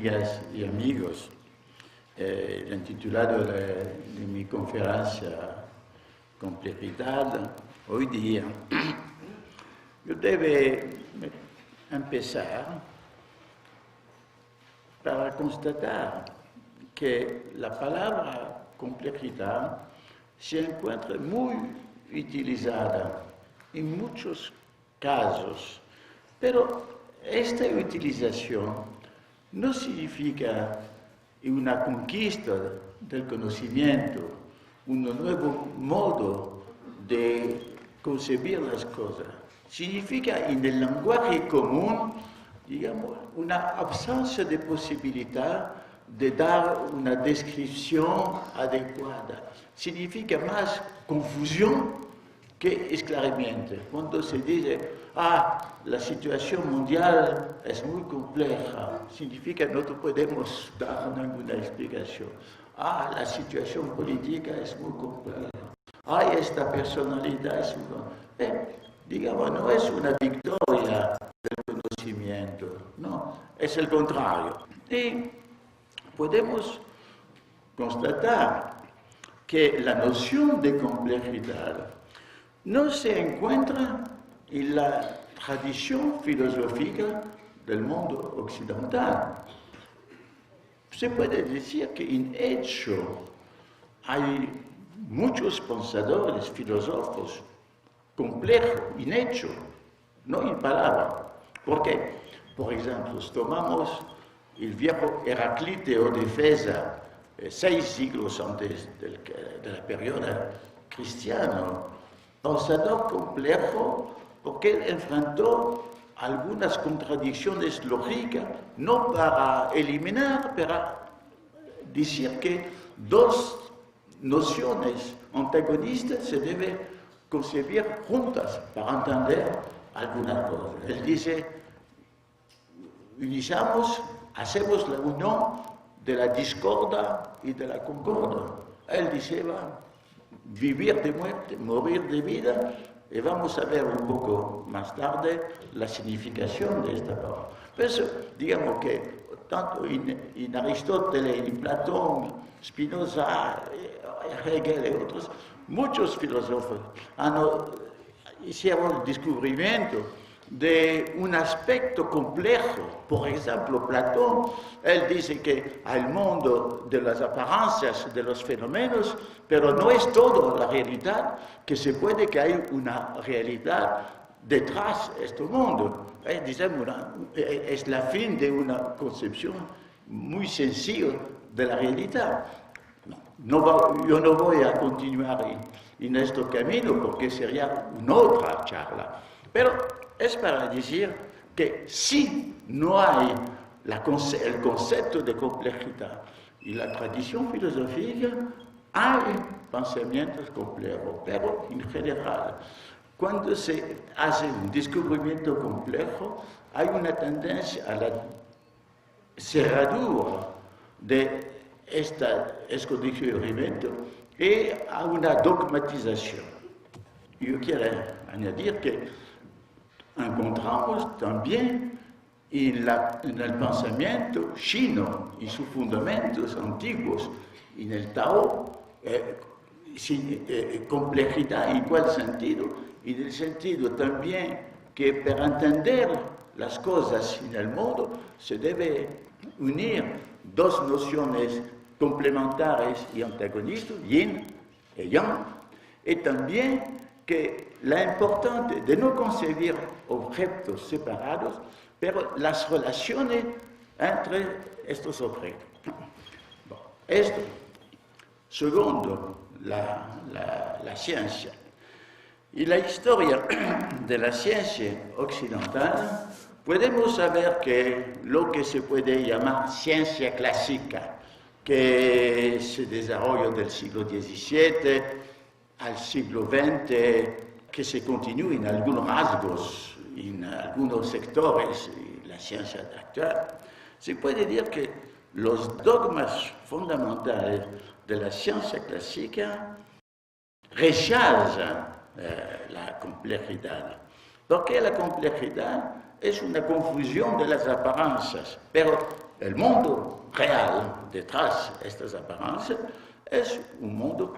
amigas y amigos, el intitulado de mi conferencia Complejidad hoy día, yo debo empezar para constatar que la palabra complejidad se encuentra muy utilizada en muchos casos, pero esta utilización no significa una conquista del conocimiento, un nuevo modo de concebir las cosas. Significa en el lenguaje común, digamos, una ausencia de posibilidad de dar una descripción adecuada. Significa más confusión que esclarecimiento. Cuando se dice, la situación mundial es muy compleja, significa que no podemos dar ninguna explicación. La situación política es muy compleja. Esta personalidad es digamos, no es una victoria del conocimiento, no, es el contrario. Y podemos constatar que la noción de complejidad no se encuentra en la tradición filosófica del mundo occidental. Se puede decir que en hecho hay muchos pensadores, filósofos, complejos, en hecho, no en palabra. ¿Por qué? Por ejemplo, tomamos el viejo Heraclíteo de Efesa, 6 siglos antes de la periodo cristiano, pensador complejo porque él enfrentó algunas contradicciones lógicas, no para eliminar, pero decir que dos nociones antagonistas se deben concebir juntas para entender alguna cosa. Él dice, hacemos la unión de la discordia y de la concordia. Él dice, vivir de muerte, morir de vida, y vamos a ver un poco más tarde la significación de esta palabra. Por eso, digamos que tanto en Aristóteles, en Platón, Spinoza, Hegel y otros, muchos filósofos hicieron el descubrimiento de un aspecto complejo. Por ejemplo, Platón, él dice que hay el mundo de las apariencias, de los fenómenos, pero no es todo la realidad, que se puede que hay una realidad detrás de este mundo. Es la fin de una concepción muy sencilla de la realidad. Yo no voy a continuar en este camino porque sería una otra charla. Pero es para decir que si no hay el concepto de complejidad y la tradición filosófica, hay pensamientos complejos, pero en general, cuando se hace un descubrimiento complejo, hay una tendencia a la cerradura de este descubrimiento y a una dogmatización. Yo quiero añadir que encontramos también en el pensamiento chino y sus fundamentos antiguos, en el Tao, complejidad. ¿En cuál sentido? En el sentido también que para entender las cosas en el mundo se debe unir dos nociones complementarias y antagonistas, yin y yang, y también que la importante de no concebir objetos separados, pero las relaciones entre estos objetos. Esto, segundo la ciencia y la historia de la ciencia occidental, podemos saber que lo que se puede llamar ciencia clásica, que se desarrolló del siglo XVII al siglo XX, que se continúa en algunos rasgos, en algunos sectores de la ciencia actual, se puede decir que los dogmas fundamentales de la ciencia clásica rechazan la complejidad, porque la complejidad es una confusión de las apariencias, pero el mundo real detrás de estas apariencias es un mundo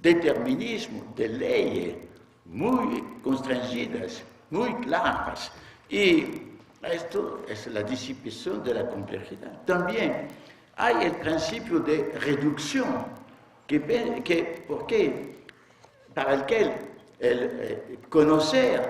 determinismo, de leyes muy constreñidas, muy claras. Y esto es la disipación de la complejidad. También hay el principio de reducción, para el que conocer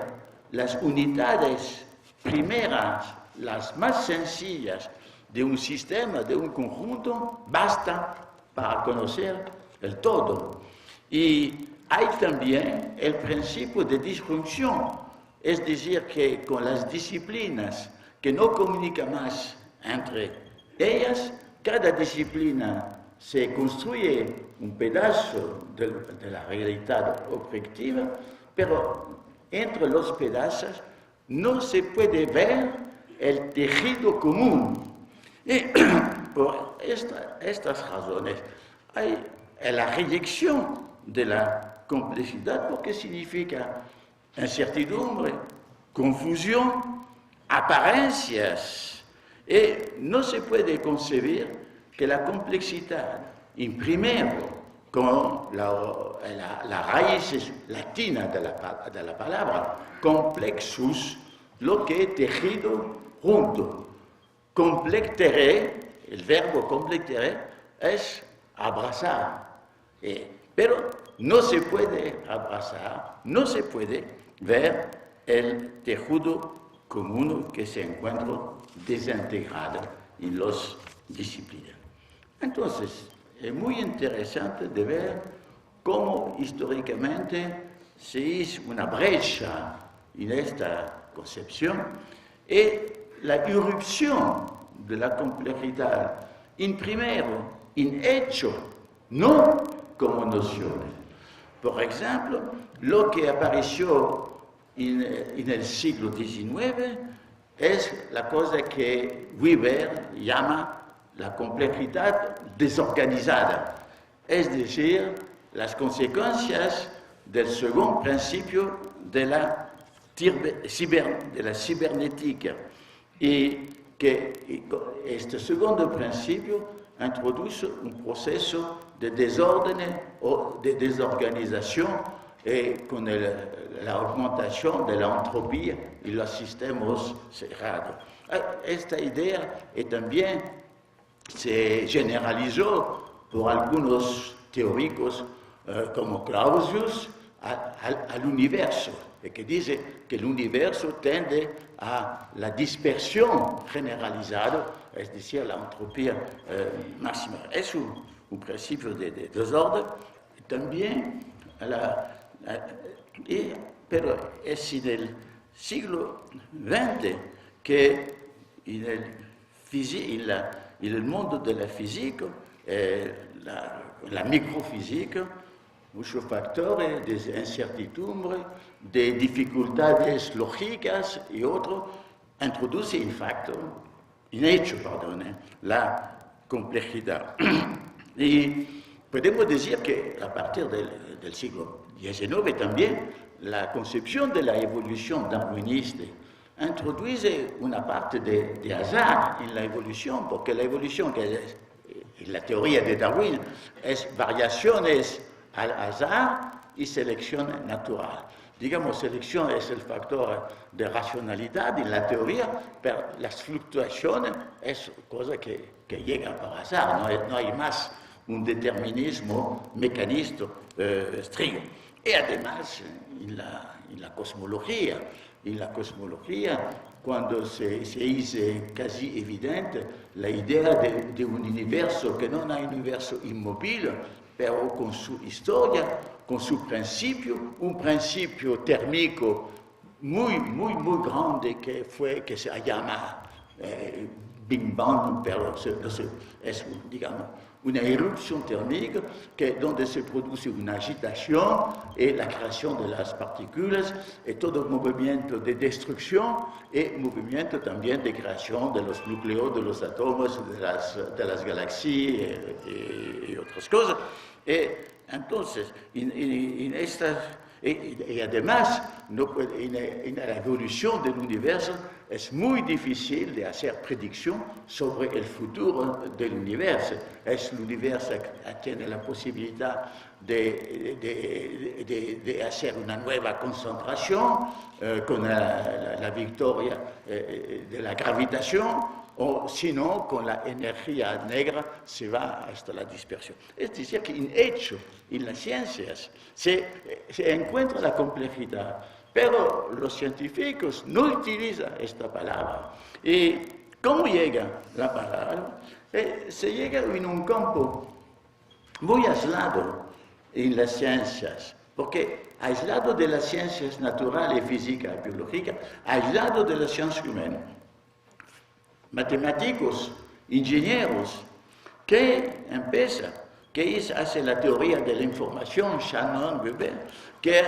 las unidades primeras, las más sencillas de un sistema, de un conjunto, basta para conocer el todo. Y hay también el principio de disjunción, es decir, que con las disciplinas que no comunican más entre ellas, cada disciplina se construye un pedazo de la realidad objetiva, pero entre los pedazos no se puede ver el tejido común. Y por estas razones hay la reyección de la complejidad, porque significa incertidumbre, confusión, apariencias, y no se puede concebir que la complejidad, en primero, con la raíz latina de la palabra, complexus, lo que es tejido junto. Complectere, el verbo complectere, es abrazar. Pero no se puede abrazar, no se puede ver el tejido común que se encuentra desintegrado en las disciplinas. Entonces, es muy interesante de ver cómo históricamente se hizo una brecha en esta concepción y la irrupción de la complejidad, en primero, en hecho, no como nociones. Por ejemplo, lo que apareció en el siglo XIX es la cosa que Weber llama la complejidad desorganizada, es decir, las consecuencias del segundo principio de la cibernética. Y que este segundo principio introduce un proceso de desorden o de desorganización con la augmentación de la entropía y los sistemas cerrados. Esta idea también se generalizó por algunos teóricos como Clausius al universo, que dice que el universo tiende a la dispersión generalizada, es decir, la entropía máxima. Es un principio de desorden. También, pero es en el siglo XX que en el mundo de la física, la microfísica, muchos factores de incertidumbre, de dificultades lógicas y otros, introduce en hecho, la complejidad. Y podemos decir que a partir del siglo XIX también, la concepción de la evolución darwinista introduce una parte de azar en la evolución, porque la evolución, que es la teoría de Darwin, es variaciones al azar y selección natural. Digamos, selección es el factor de racionalidad en la teoría, pero las fluctuaciones es cosa que llega por azar, no hay más un determinismo mecanista estricto. Y además, en la cosmología, cuando se hizo casi evidente la idea de un universo que no hay un universo inmóvil, pero con su historia, con su principio, un principio térmico muy grande que se llama Big Bang, pero es, digamos, una erupción térmica donde se produce una agitación y la creación de las partículas y todo movimiento de destrucción y movimiento también de creación de los núcleos, de los átomos, de las galaxias y otras cosas. Y entonces, en Y además, en la evolución del universo es muy difícil de hacer predicción sobre el futuro del universo. El universo tiene la posibilidad de hacer una nueva concentración con la victoria de la gravitación, o si no, con la energía negra se va hasta la dispersión. Es decir, que en hecho, en las ciencias, se encuentra la complejidad, pero los científicos no utilizan esta palabra. ¿Y cómo llega la palabra? Se llega en un campo muy aislado en las ciencias, porque aislado de las ciencias naturales, física, biológica, aislado de las ciencias humanas. Matemáticos, ingenieros, que hace la teoría de la información, Shannon, Weber, que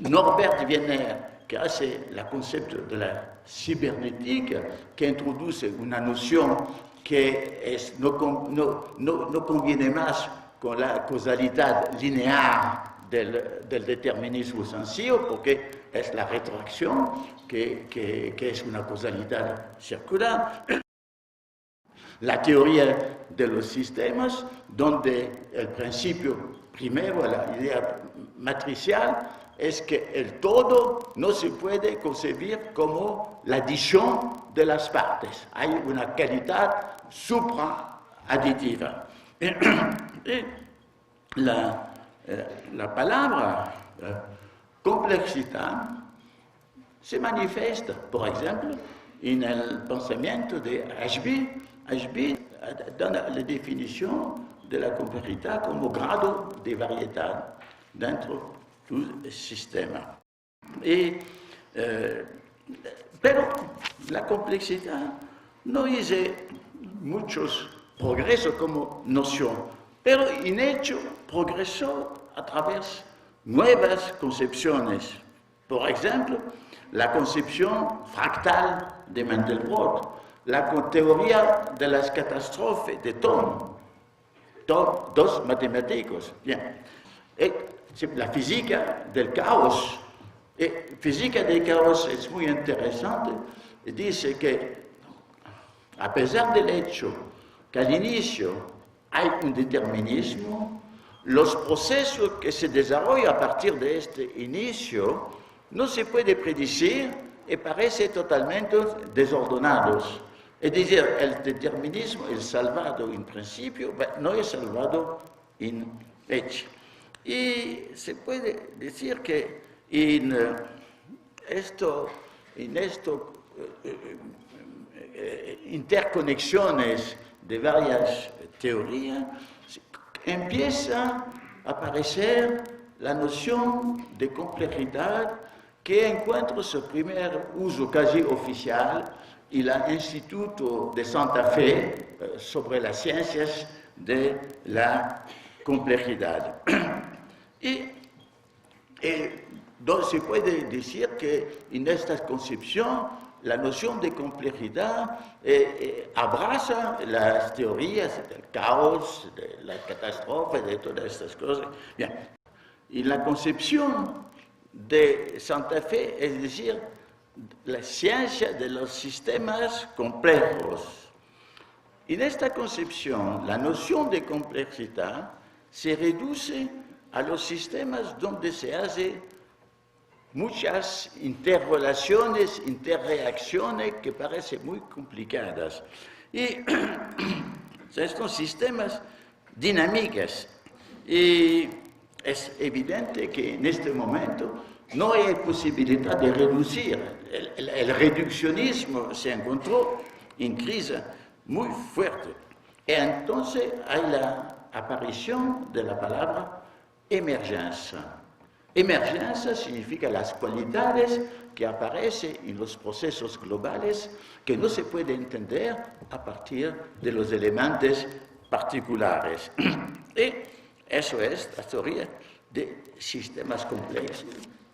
Norbert Wiener, que hace el concepto de la cibernética, que introduce una noción que no conviene más con la causalidad lineal del determinismo sencillo, porque es la retracción, que es una causalidad circular. La teoría de los sistemas, donde el principio primero, la idea matricial, es que el todo no se puede concebir como la adición de las partes. Hay una calidad supraaditiva. La palabra complejidad se manifiesta, por ejemplo, en el pensamiento de Ashby. Ashby da la definición de la complejidad como grado de variedad dentro del sistema. Pero la complejidad no hizo muchos progresos como noción, pero en hecho progresó a través de nuevas concepciones. Por ejemplo, la concepción fractal de Mandelbrot, la teoría de las catástrofes de Thom, dos matemáticos. Bien. La física del caos. Física del caos es muy interesante. Dice que, a pesar del hecho que al inicio hay un determinismo, los procesos que se desarrollan a partir de este inicio no se puede predecir y parecen totalmente desordenados. Es decir, el determinismo es salvado en principio, pero no es salvado en hecho. Y se puede decir que en interconexiones de varias teorías, empieza a aparecer la noción de complejidad que encuentra su primer uso casi oficial en el Instituto de Santa Fe sobre las ciencias de la complejidad. Y se puede decir que en esta concepción la noción de complejidad abraza las teorías del caos, de la catástrofe, de todas estas cosas. Bien. Y la concepción de Santa Fe, es decir, la ciencia de los sistemas complejos. En esta concepción, la noción de complejidad se reduce a los sistemas donde se hacen muchas interrelaciones, interreacciones que parecen muy complicadas. Y estos sistemas dinámicos. Y es evidente que en este momento no hay posibilidad de reducir. El reduccionismo se encontró en crisis muy fuerte. Y entonces hay la aparición de la palabra emergencia. Emergencia significa las cualidades que aparecen en los procesos globales que no se pueden entender a partir de los elementos particulares. Y eso es la teoría de sistemas complejos.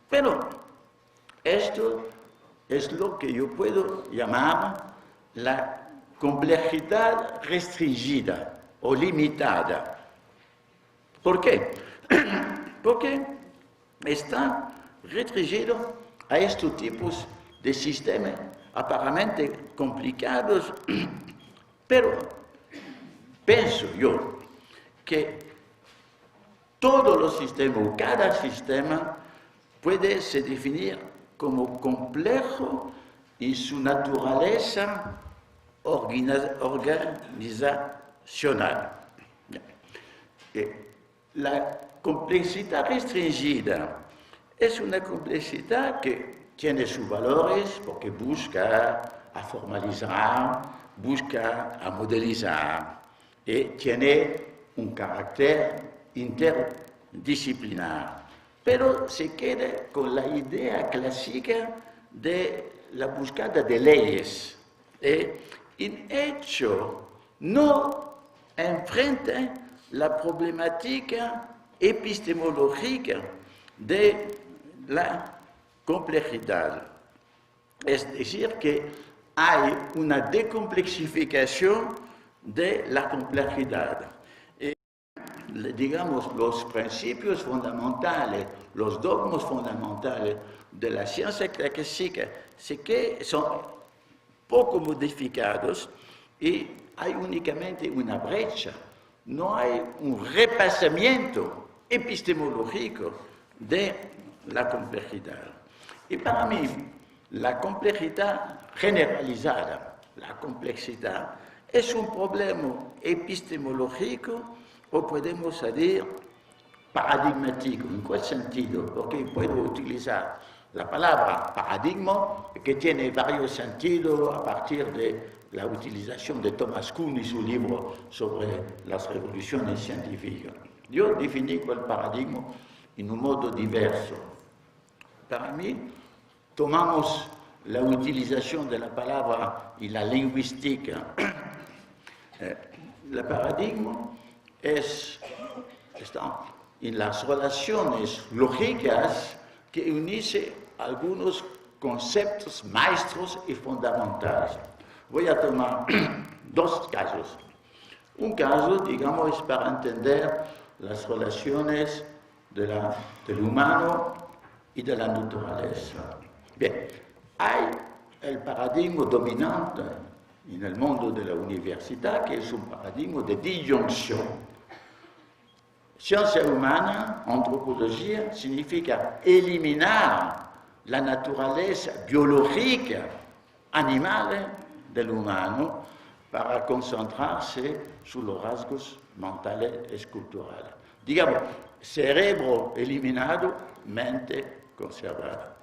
Pero esto es lo que yo puedo llamar la complejidad restringida o limitada. ¿Por qué? Porque está restringido a estos tipos de sistemas aparentemente complicados, pero pienso yo que todos los sistemas, o cada sistema, puede se definir como complejo en su naturaleza organizacional. La complejidad restringida es una complejidad que tiene sus valores porque busca a formalizar, busca a modelizar y tiene un carácter interdisciplinar, pero se queda con la idea clásica de la búsqueda de leyes. En hecho, no enfrenta la problemática epistemológica de la complejidad. Es decir, que hay una decomplexificación de la complejidad. Digamos, los principios fundamentales, los dogmas fundamentales de la ciencia clásica son poco modificados y hay únicamente una brecha. No hay un repasamiento epistemológico de la complejidad. Y para mí, la complejidad generalizada, la complejidad, es un problema epistemológico o podemos decir paradigmático. ¿En qué sentido? Porque puedo utilizar la palabra paradigma, que tiene varios sentidos a partir de la utilización de Thomas Kuhn y su libro sobre las revoluciones científicas. Yo definí el paradigma en un modo diverso. Para mí, tomamos la utilización de la palabra y la lingüística. El paradigma está en las relaciones lógicas que unen algunos conceptos maestros y fundamentales. Voy a tomar dos casos. Un caso, digamos, es para entender las relaciones del humano y de la naturaleza. Bien, hay el paradigma dominante en el mundo de la universidad, que es un paradigma de disyunción. Ciencia humana, antropología, significa eliminar la naturaleza biológica animal del humano para concentrarse sobre los rasgos mentales y culturales. Digamos, cerebro eliminado, mente conservada.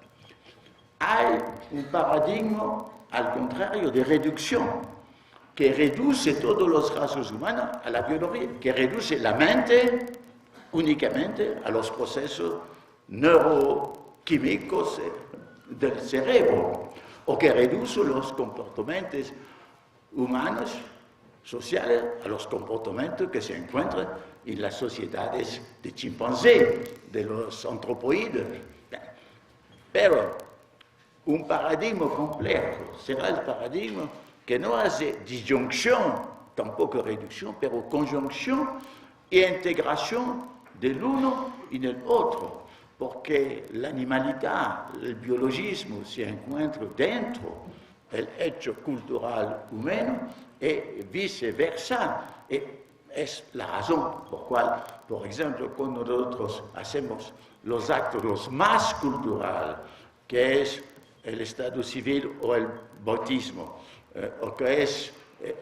Hay un paradigma, al contrario, de reducción, que reduce todos los rasgos humanos a la biología, que reduce la mente únicamente a los procesos neuroquímicos del cerebro, o que reduce los comportamientos humanos, sociales, a los comportamientos que se encuentran en las sociedades de chimpancés, de los antropoides. Pero un paradigma complejo será el paradigma que no hace disyunción, tampoco reducción, pero conjunción e integración del uno y del otro, porque la animalidad, el biologismo se encuentra dentro del hecho cultural humano y viceversa. Y es la razón por la cual, por ejemplo, cuando nosotros hacemos los actos los más culturales, que es el estado civil o el bautismo, o que es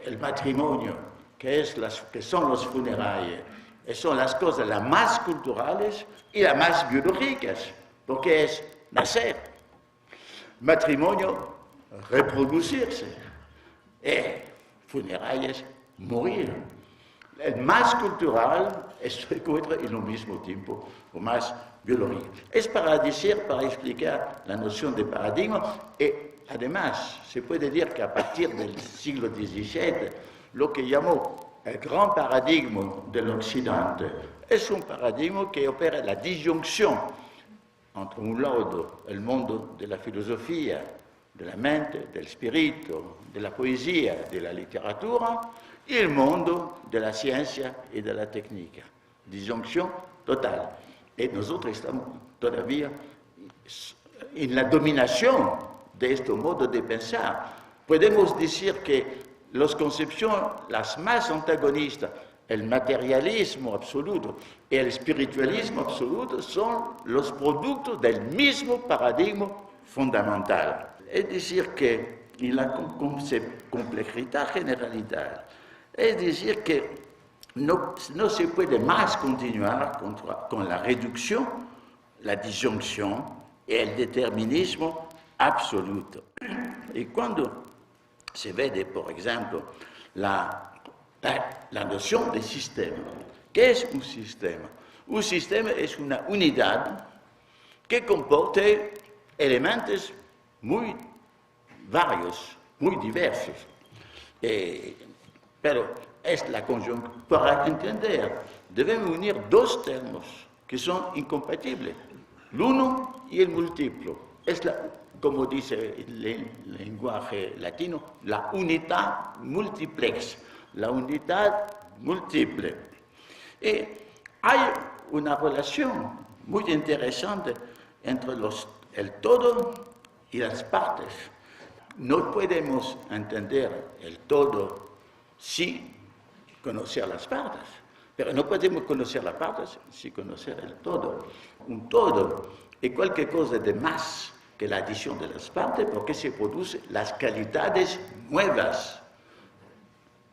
el matrimonio, que son los funerales, son las cosas las más culturales y las más biológicas, porque es nacer, matrimonio, reproducirse, y funerales, morir. El más cultural se encuentra en el mismo tiempo, o más biológico. Es para explicar la noción de paradigma, y además se puede decir que a partir del siglo XVII, lo que llamó el gran paradigma del Occidente es un paradigma que opera la disyunción entre un lado el mundo de la filosofía, de la mente, del espíritu, de la poesía, de la literatura, y el mundo de la ciencia y de la técnica. Disyunción total. Y nosotros estamos todavía en la dominación de este modo de pensar. Podemos decir que las concepciones las más antagonistas, el materialismo absoluto y el espiritualismo absoluto, son los productos del mismo paradigma fundamental. Es decir, que en la complejidad generalidad, es decir, que no se puede más continuar con la reducción, la disyunción y el determinismo absoluto. Y cuando se ve, por ejemplo, la noción de sistema. ¿Qué es un sistema? Un sistema es una unidad que comporta elementos muy varios, muy diversos. Pero es la conjunción. Para entender, debemos unir dos términos que son incompatibles, el uno y el múltiplo. Es como dice el lenguaje latino, la unidad multiplex, la unidad múltiple. Y hay una relación muy interesante entre el todo y las partes. No podemos entender el todo sin conocer las partes, pero no podemos conocer las partes sin conocer el todo. Un todo es cualquier cosa de más que la adición de las partes, porque se producen las calidades nuevas.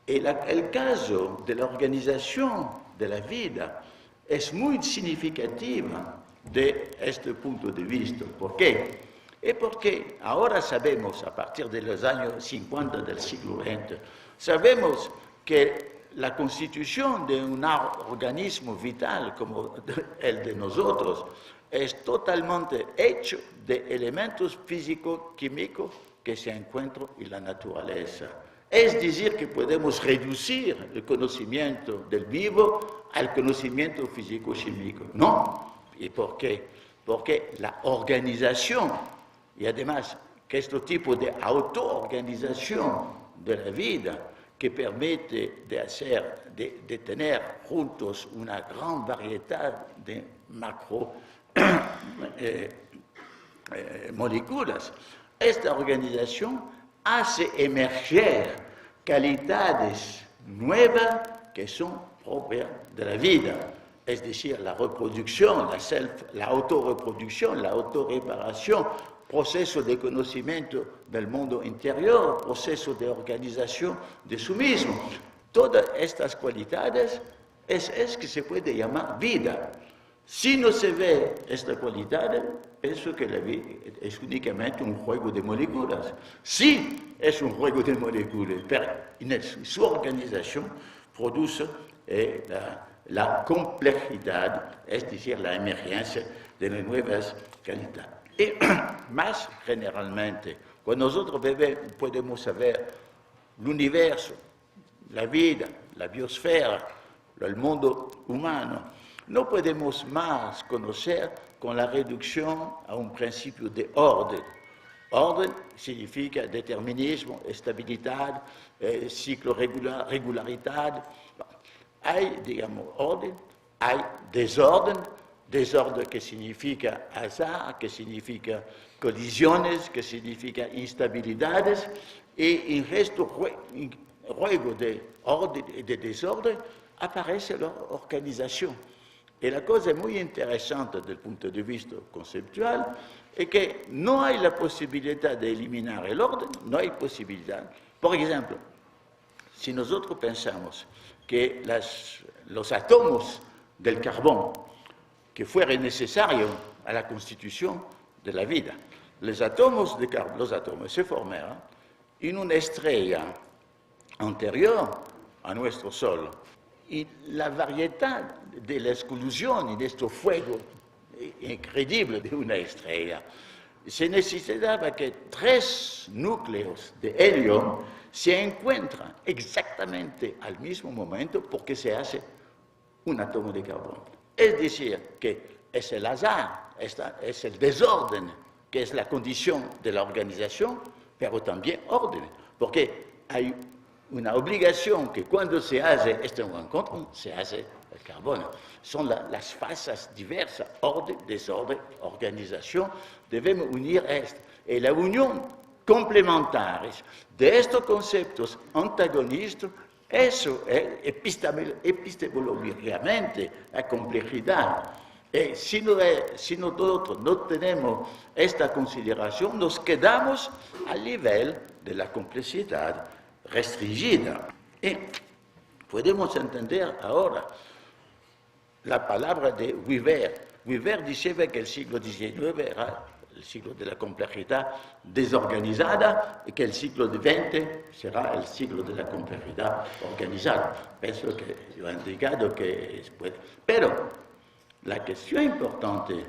El caso de la organización de la vida es muy significativa de este punto de vista. ¿Por qué? Es porque ahora sabemos, a partir de los años 50 del siglo XX, sabemos que la constitución de un organismo vital como el de nosotros es totalmente hecho de elementos físico-químicos que se encuentran en la naturaleza. Es decir, que podemos reducir el conocimiento del vivo al conocimiento físico-químico. No. ¿Y por qué? Porque la organización, y además que este tipo de autoorganización de la vida, que permite de tener juntos una gran variedad de moléculas, esta organización hace emerger calidades nuevas que son propias de la vida. Es decir, la reproducción, la autorreproducción, la autorreparación, proceso de conocimiento del mundo interior, proceso de organización de sí mismo. Todas estas cualidades es que se puede llamar vida. Si no se ve esta cualidad, pienso que la vida es únicamente un juego de moléculas. Sí, es un juego de moléculas, pero en su organización produce la complejidad, es decir, la emergencia de las nuevas calidades. Y más generalmente, cuando nosotros podemos saber el universo, la vida, la biosfera, el mundo humano, no podemos más conocer con la reducción a un principio de orden. Orden significa determinismo, estabilidad, ciclo regularidad. Hay, digamos, orden, hay desorden. Desorden que significa azar, que significa colisiones, que significa instabilidades, y en este juego de orden y de desorden aparece la organización. Y la cosa muy interesante desde el punto de vista conceptual es que no hay la posibilidad de eliminar el orden, no hay posibilidad. Por ejemplo, si nosotros pensamos que los átomos del carbón que fuera necesario a la constitución de la vida. Los átomos se formaron en una estrella anterior a nuestro Sol. Y la variedad de la exclusión en este fuego increíble de una estrella, se necesitaba que 3 núcleos de helio se encuentran exactamente al mismo momento porque se hace un átomo de carbón. Es decir, que es el azar, es el desorden, que es la condición de la organización, pero también orden, porque hay una obligación que cuando se hace este encuentro, se hace el carbono. Son las fases diversas, orden, desorden, organización, debemos unir esto. Y la unión complementaria de estos conceptos antagonistas, eso es epistemológicamente la complejidad. Y si nosotros no tenemos esta consideración, nos quedamos al nivel de la complejidad restringida. Y podemos entender ahora la palabra de Weber. Weber decía que el siglo XIX era el siglo de la complejidad desorganizada y que el siglo XX será el siglo de la complejidad organizada. Pienso que yo he indicado que puede. Pero la cuestión importante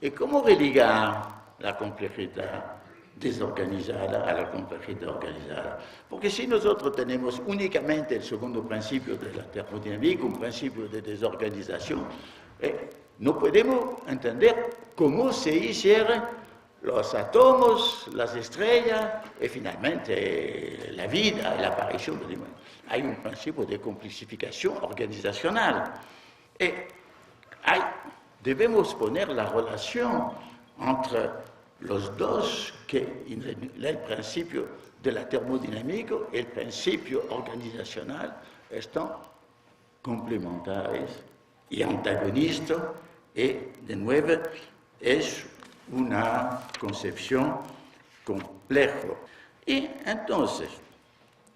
es cómo religar la complejidad desorganizada a la complejidad organizada. Porque si nosotros tenemos únicamente el segundo principio de la termodinámica, un principio de desorganización, no podemos entender cómo se hicieron los átomos, las estrellas y finalmente la vida, la aparición del mundo. Hay un principio de complejificación organizacional. Debemos poner la relación entre los dos, que el principio de la termodinámica y el principio organizacional están complementarios y antagonistas, y de nuevo es una concepción compleja. Y entonces,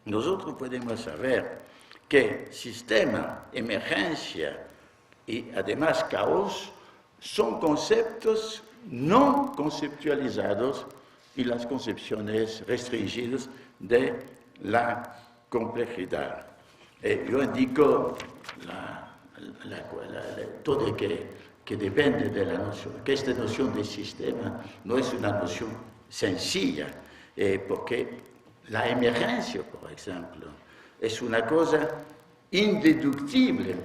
nosotros podemos saber que sistema, emergencia y además caos son conceptos no conceptualizados y las concepciones restringidas de la complejidad. Yo indico todo que depende de la noción, que esta noción de sistema no es una noción sencilla, porque la emergencia, por ejemplo, es una cosa indeductible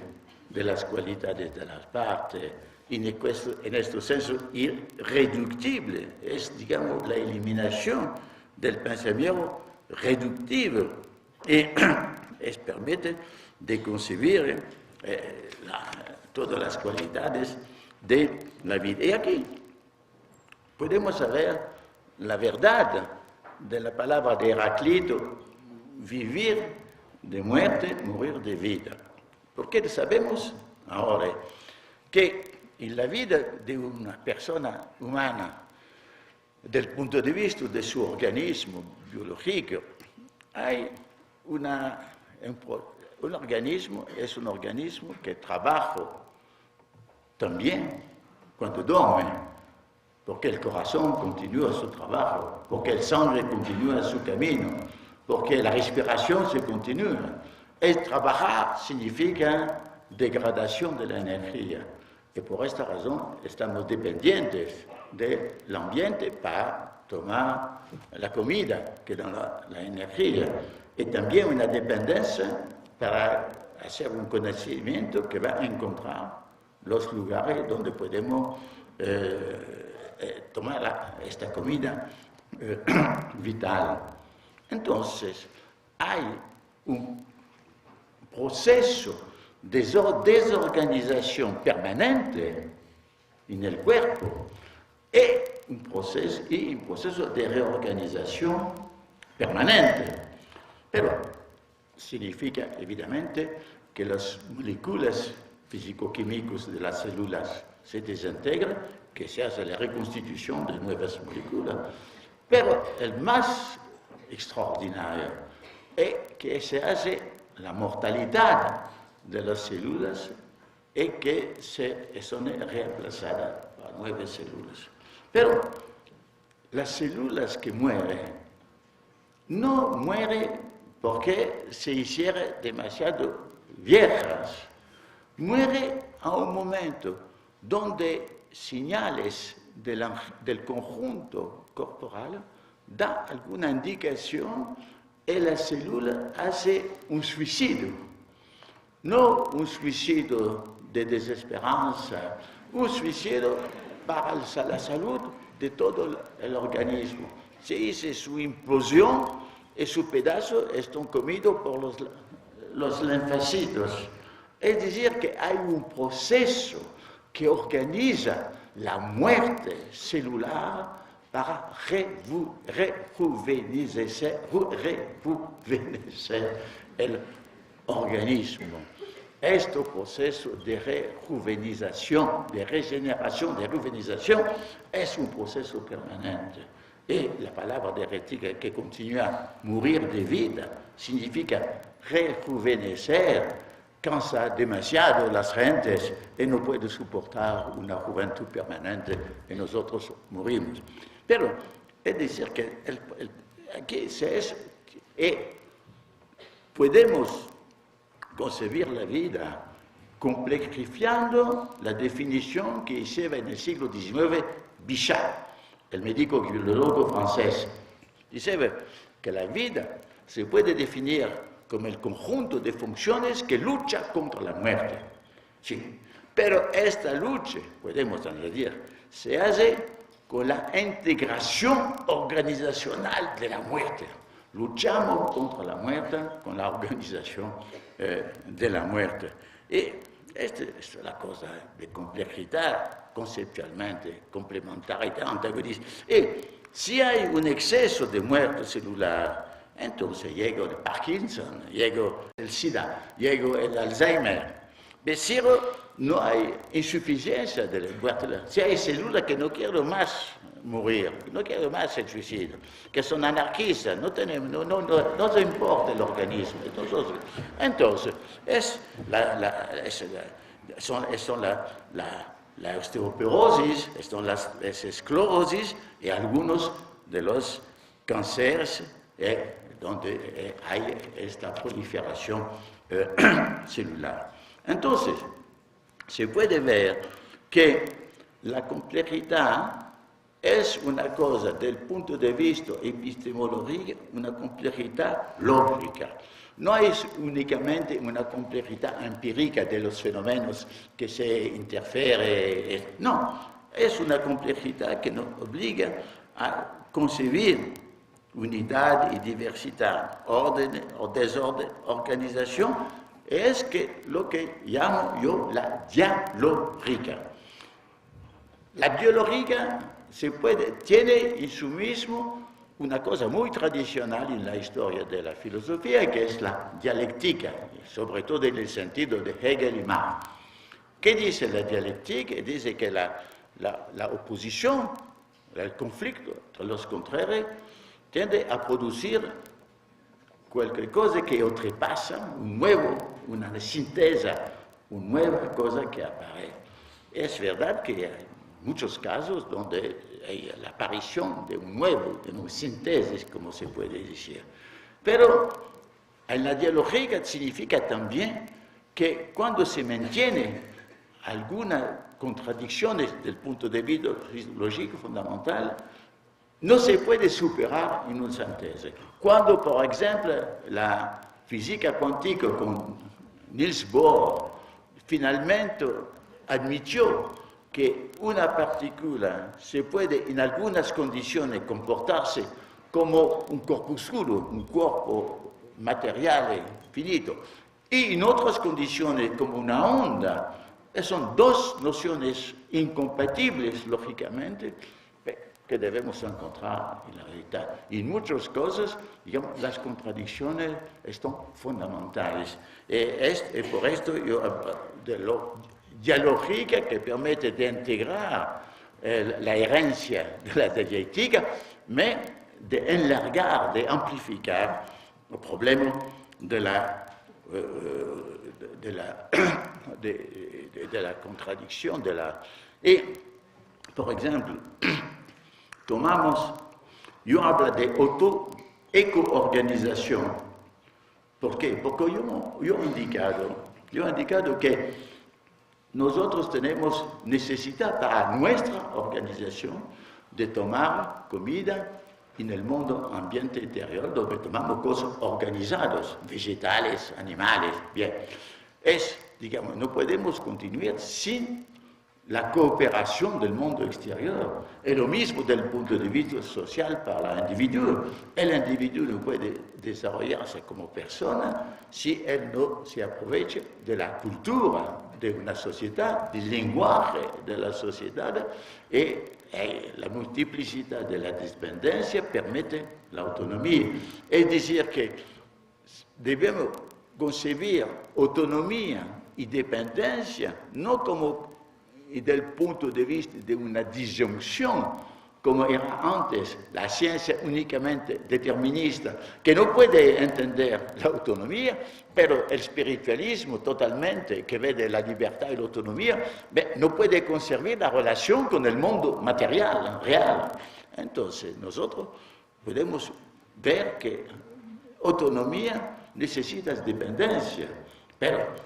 de las cualidades de las partes, y en este senso irreductible, es, digamos, la eliminación del pensamiento reductivo, y permite de concebir todas las cualidades de la vida. Y aquí podemos saber la verdad de la palabra de Heráclito, vivir de muerte, morir de vida. Porque sabemos ahora que en la vida de una persona humana, del punto de vista de su organismo biológico, hay un organismo, es un organismo que trabaja también cuando duerme, porque el corazón continúa su trabajo, porque el sangre continúa su camino, porque la respiración se continúa. El trabajar significa degradación de la energía. Y por esta razón estamos dependientes del ambiente para tomar la comida que da la energía. Y también una dependencia para hacer un conocimiento que va a encontrar los lugares donde podemos tomar esta comida vital. Entonces, hay un proceso de desorganización permanente en el cuerpo y un proceso de reorganización permanente. Pero significa, evidentemente, que las moléculas físico-químicas de las células se desintegran, que se hace la reconstitución de nuevas moléculas. Pero el más extraordinario es que se hace la mortalidad de las células y que son reemplazadas por nuevas células. Pero las células que mueren no mueren porque se hicieron demasiado viejas. Mueren a un momento donde señales del conjunto corporal da alguna indicación y la célula hace un suicidio. No un suicidio de desesperanza, un suicidio para la salud de todo el organismo. Se dice su implosión y su pedazo están comidos por los linfocitos. Es decir, que hay un proceso que organiza la muerte celular para rejuvenecer el organismo. Este proceso de rejuvenización, de regeneración, de revenización, es un proceso permanente. Y la palabra de herética que continúa a morir de vida significa rejuvenecer. Cansa demasiado las gentes y no puede soportar una juventud permanente y nosotros morimos. Pero es decir que aquí podemos concebir la vida complejificando la definición que hizo en el siglo XIX Bichat, el médico biólogo francés. Dice que la vida se puede definir como el conjunto de funciones que lucha contra la muerte. Sí, pero esta lucha, podemos añadir, se hace con la integración organizacional de la muerte. Luchamos contra la muerte con la organización de la muerte. Y esta es la cosa de complejidad conceptualmente, complementariedad, antagonismo. Y si hay un exceso de muerte celular, entonces llega el Parkinson, llega el SIDA, llega el Alzheimer. Pero no hay insuficiencia de la muerte. Si hay células que no quieren más morir, no quieren más el suicidio, que son anarquistas, no se importa el organismo. Entonces, son la osteoporosis, son las esclerosis y algunos de los cánceres donde hay esta proliferación celular. Entonces, se puede ver que la complejidad es una cosa, desde el punto de vista epistemológico, una complejidad lógica. No es únicamente una complejidad empírica de los fenómenos que se interfieren. No, es una complejidad que nos obliga a concebir unidad y diversidad, orden o desorden, organización, es lo que llamo yo la dialógica. La dialógica tiene en sí mismo una cosa muy tradicional en la historia de la filosofía, que es la dialéctica, sobre todo en el sentido de Hegel y Marx. ¿Qué dice la dialéctica? Dice que la oposición, el conflicto entre los contrarios, tiende a producir cualquier cosa que sobrepasa una síntesis, una nueva cosa que aparece. Es verdad que hay muchos casos donde hay la aparición de una síntesis, como se puede decir. Pero en la dialógica significa también que cuando se mantiene algunas contradicciones del punto de vista lógico fundamental, no se puede superar en una síntesis. Cuando, por ejemplo, la física cuántica con Niels Bohr finalmente admitió que una partícula se puede en algunas condiciones comportarse como un corpúsculo, un cuerpo material finito, y en otras condiciones como una onda, son dos nociones incompatibles, lógicamente, que debemos encontrar en la realidad. Y en muchas cosas, digamos, las contradicciones son fundamentales. Y por esto yo hablo de lo dialógica que permite de integrar la herencia de la dialéctica, pero de enlargar, de amplificar el problema de la contradicción. Y, por ejemplo, yo hablo de eco-organización. ¿Por qué? Porque yo he indicado que nosotros tenemos necesidad para nuestra organización de tomar comida en el mundo ambiente interior, donde tomamos cosas organizadas, vegetales, animales, bien. Digamos, no podemos continuar sin la cooperación del mundo exterior. Es lo mismo desde el punto de vista social para el individuo. El individuo no puede desarrollarse como persona si él no se aprovecha de la cultura de una sociedad, del lenguaje de la sociedad, y la multiplicidad de la dependencia permite la autonomía. Es decir, que debemos concebir autonomía y dependencia no como desde el punto de vista de una disyunción, como era antes la ciencia únicamente determinista, que no puede entender la autonomía, pero el espiritualismo totalmente, que ve de la libertad y la autonomía, no puede conservar la relación con el mundo material, real. Entonces, nosotros podemos ver que autonomía necesita dependencia, pero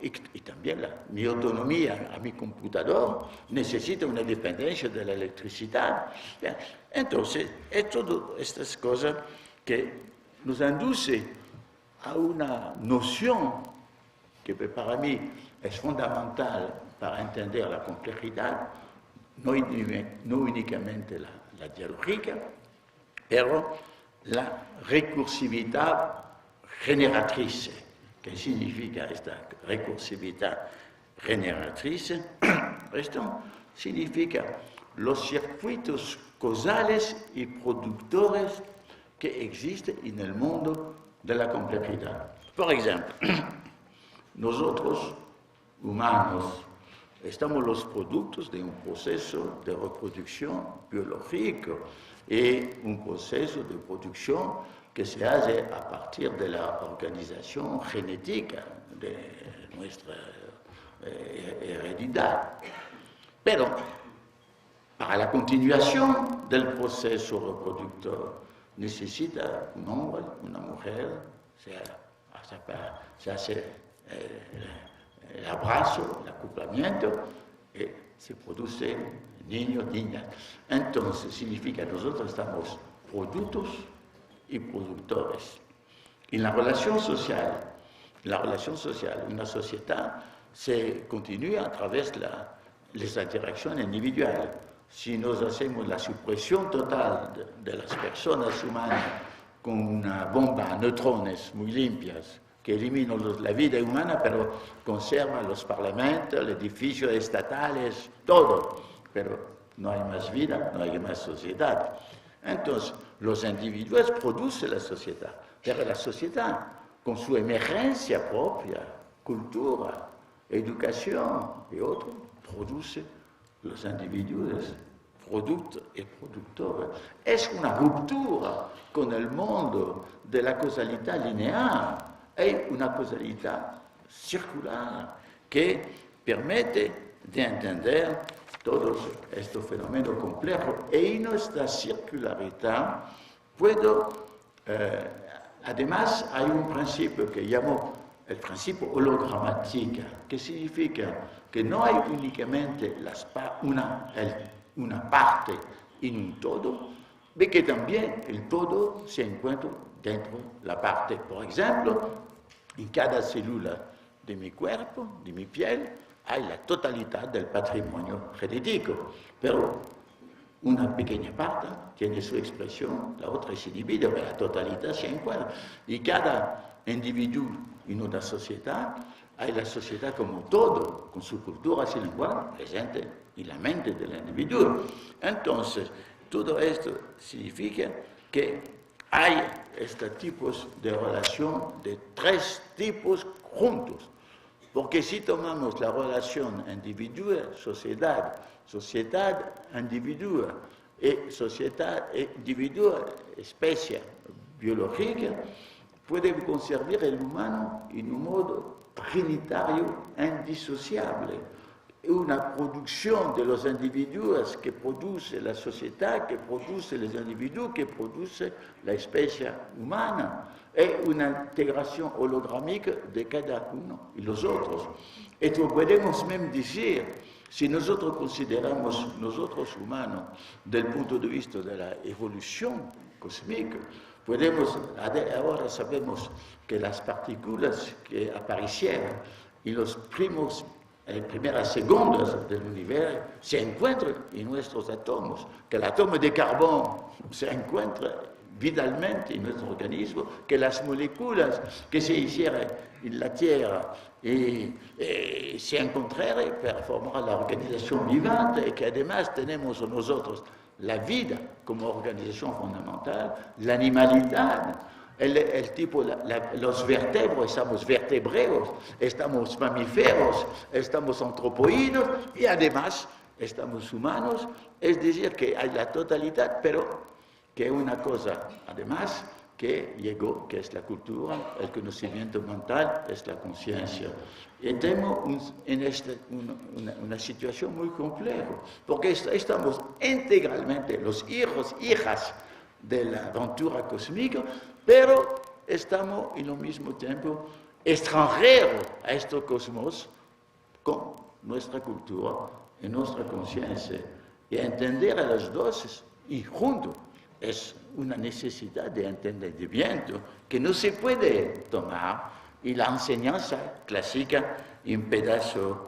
y también mi autonomía a mi computador necesita una dependencia de la electricidad. Entonces, es todas estas cosas que nos induce a una noción que para mí es fundamental para entender la complejidad, no únicamente la dialógica, pero la recursividad generatrice. ¿Qué significa esta recursividad generatrice? Esto significa los circuitos causales y productores que existen en el mundo de la complejidad. Por ejemplo, nosotros, humanos, estamos los productos de un proceso de reproducción biológico y un proceso de producción que se hace a partir de la organización genética de nuestra heredidad. Pero para la continuación del proceso reproductor necesita un hombre, una mujer, se hace el abrazo, el acoplamiento, y se produce niños, niñas. Entonces significa que nosotros estamos productos y productores. En la relación social, una sociedad se continúa a través de las interacciones individuales. Si nos hacemos la supresión total de las personas humanas con una bomba a neutrones muy limpias, que elimina la vida humana, pero conserva los parlamentos, los edificios estatales, todo, pero no hay más vida, no hay más sociedad. Entonces, los individuos producen la sociedad, pero la sociedad, con su emergencia propia, cultura, educación y otro, produce los individuos, productos y productores. Es una ruptura con el mundo de la causalidad lineal, hay una causalidad circular que permite de entender todos estos fenómenos complejos. Y en esta circularidad además hay un principio que llamo el principio hologramático, que significa que no hay únicamente una parte en un todo, pero que también el todo se encuentra dentro de la parte. Por ejemplo, en cada célula de mi cuerpo, de mi piel, hay la totalidad del patrimonio genético, pero una pequeña parte tiene su expresión, la otra es individuo, pero la totalidad se encuentra. Y cada individuo en una sociedad, hay la sociedad como todo, con su cultura, su lenguaje, presente en la mente del individuo. Entonces, todo esto significa que hay estos tipos de relación de tres tipos juntos. Porque si tomamos la relación individuo-sociedad, sociedad-individuo y sociedad-individuo, especie biológica, puede conservar el humano en un modo trinitario indisociable. Una producción de los individuos que produce la sociedad, que produce los individuos, que produce la especie humana. Es una integración holográmica de cada uno y los otros. Esto podemos même decir, si nosotros consideramos nosotros humanos desde el punto de vista de la evolución cósmica, ahora sabemos que las partículas que aparecieron en los primeros primeras segundas del universo se encuentran en nuestros átomos, que el átomo de carbón se encuentra vitalmente en nuestro organismo, que las moléculas que se hicieron en la Tierra se encontraron para formar la organización vivante, y que además tenemos nosotros la vida como organización fundamental, la animalidad, el tipo, los vertebros, estamos vertebrados, estamos mamíferos, estamos antropoides y además estamos humanos, es decir, que hay la totalidad, pero que una cosa, además, que llegó, que es la cultura, el conocimiento mental, es la conciencia. Y tenemos una situación muy compleja, porque estamos integralmente los hijos, hijas de la aventura cósmica, pero estamos en el mismo tiempo extranjeros a este cosmos con nuestra cultura y nuestra conciencia. Y entender a los dos y juntos es una necesidad de entendimiento que no se puede tomar y la enseñanza clásica en pedazo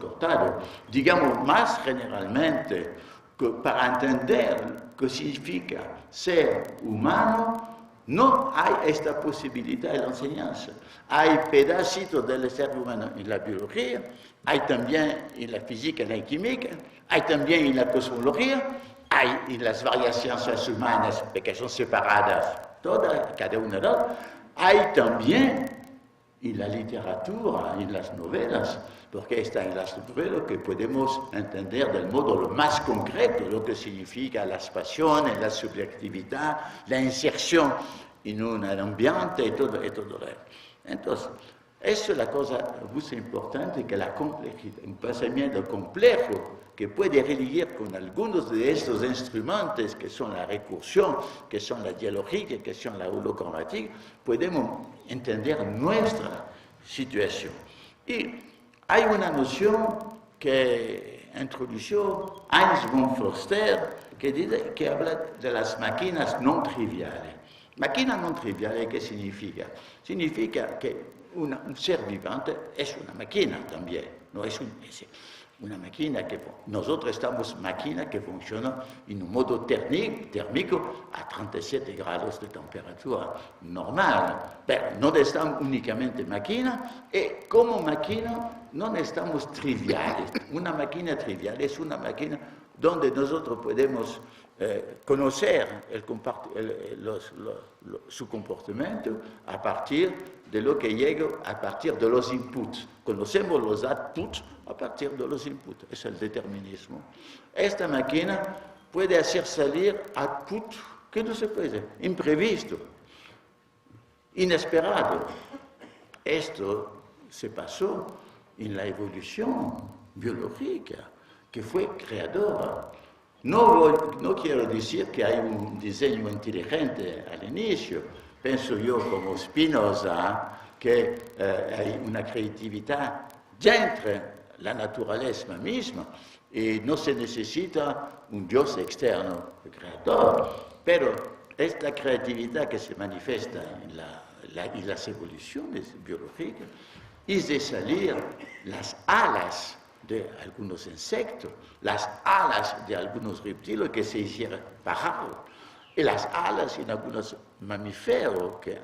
cortado. Digamos más generalmente que para entender qué significa ser humano, no hay esta posibilidad de la enseñanza. Hay pedacitos del ser humano en la biología, hay también en la física y la química, hay también en la cosmología, hay en las varias ciencias humanas, que son separadas, todas, cada una de ellas, hay también en la literatura, en las novelas, porque está en las novelas que podemos entender del modo lo más concreto lo que significa las pasiones, la subjetividad, la inserción en un ambiente y todo eso. Entonces, eso es la cosa muy importante, que la complejidad, un pensamiento complejo que puede religar con algunos de estos instrumentos que son la recursión, que son la dialógica, que son la holocromática, podemos entender nuestra situación. Y hay una noción que introdujo Heinz von Förster, que habla de las máquinas no triviales. Máquina no trivial, ¿qué significa? Significa que un ser viviente es una máquina también, no es una máquina que nosotros estamos máquina que funciona en un modo térmico a 37 grados de temperatura normal, pero no estamos únicamente máquina y como máquina no estamos triviales. Una máquina trivial es una máquina donde nosotros podemos conocer su comportamiento a partir de lo que llega, a partir de los inputs. Conocemos los outputs a partir de los inputs, es el determinismo. Esta máquina puede hacer salir output que no se puede, imprevisto, inesperado. Esto se pasó en la evolución biológica, que fue creadora. No quiero decir que hay un diseño inteligente al inicio. Pienso yo, como Spinoza, que hay una creatividad dentro la naturaleza misma y no se necesita un Dios externo, creador, pero esta creatividad que se manifiesta en las evoluciones biológicas es de salir las alas de algunos insectos, las alas de algunos reptiles que se hicieron pájaros, y las alas en algunos mamíferos que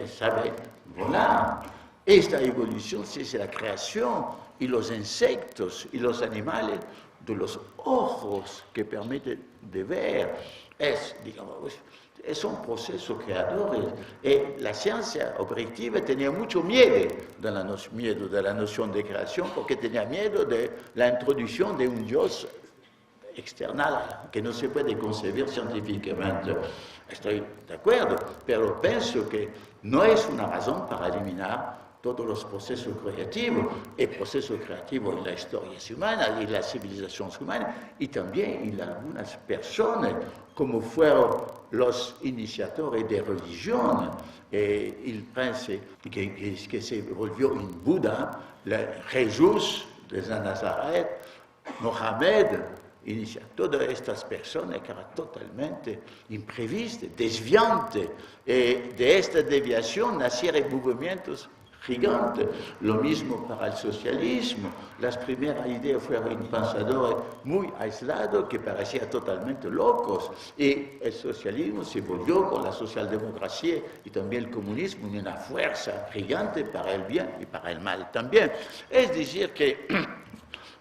saben volar. Esta evolución es la creación y los insectos y los animales de los ojos que permiten de ver. Es un proceso creador y la ciencia objetiva tenía mucho miedo de la noción de creación porque tenía miedo de la introducción de un Dios external que no se puede concebir científicamente. Estoy de acuerdo, pero pienso que no es una razón para eliminar todos los procesos creativos, el proceso creativo en la historia humana, en las civilizaciones humanas y también en algunas personas, como fueron los iniciadores de religión, el príncipe que se volvió en Buda, Jesús de Nazaret, Mohamed, todas estas personas que eran totalmente imprevistas, desviantes, de esta desviación nacieron movimientos gigante. Lo mismo para el socialismo. Las primeras ideas fueron pensadores muy aislados que parecían totalmente locos. Y el socialismo se volvió con la socialdemocracia y también el comunismo una fuerza gigante para el bien y para el mal también. Es decir, que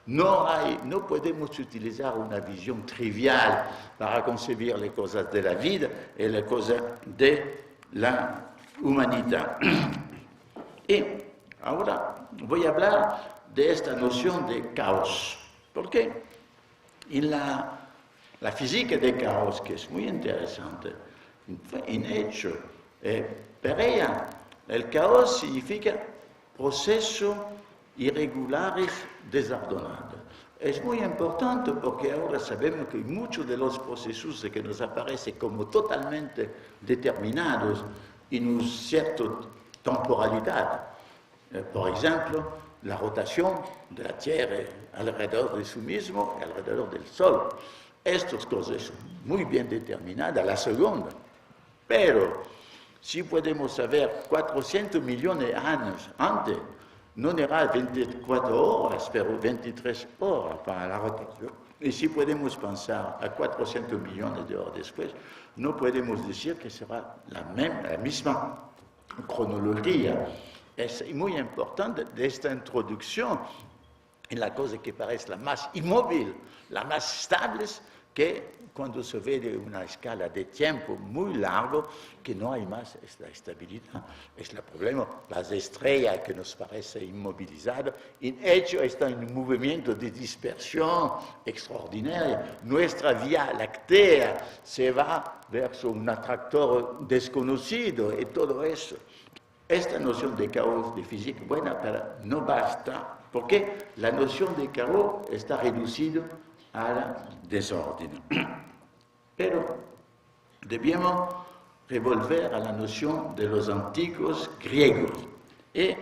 no podemos utilizar una visión trivial para concebir las cosas de la vida y las cosas de la humanidad. Y ahora voy a hablar de esta noción de caos. ¿Por qué? En la física de caos, que es muy interesante, en hecho, Pereira, el caos significa procesos irregulares desordenados. Es muy importante porque ahora sabemos que muchos de los procesos que nos aparecen como totalmente determinados en una cierta temporalidad, por ejemplo, la rotación de la Tierra alrededor de sí mismo y alrededor del Sol. Estas cosas son muy bien determinadas a la segunda, pero si podemos saber 400 millones de años antes, no era 24 horas, pero 23 horas para la rotación. Y si podemos pensar a 400 millones de horas después, no podemos decir que será la misma cronología. Es muy importante de esta introducción en la cosa que parece la más inmóvil, la más estable, que cuando se ve de una escala de tiempo muy largo, que no hay más esta estabilidad. Es el problema, las estrellas que nos parecen inmovilizadas, en hecho están en un movimiento de dispersión extraordinaria. Nuestra Vía Láctea se va verso un atractor desconocido y todo eso. Esta noción de caos de física buena, pero no basta, porque la noción de caos está reducida al desorden. Pero debemos revolver a la noción de los antiguos griegos. Y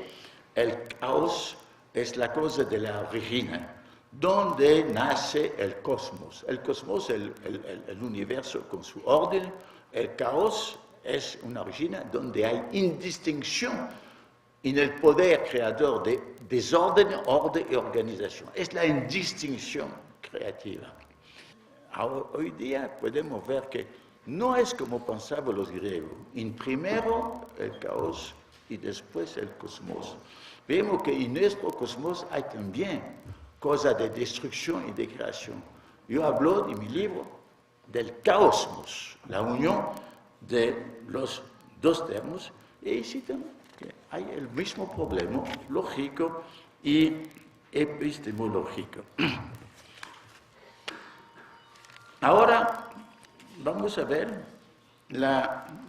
el caos es la cosa de la origina, donde nace el cosmos. El cosmos es el universo con su orden. El caos es una origina donde hay indistinción en el poder creador de desorden, orden y organización. Es la indistinción creativa. Hoy día podemos ver que no es como pensaban los griegos. En primero el caos y después el cosmos. Vemos que en nuestro cosmos hay también cosas de destrucción y de creación. Yo hablo en mi libro del caosmos, la unión de los dos termos, y citan que hay el mismo problema lógico y epistemológico. Ahora vamos a ver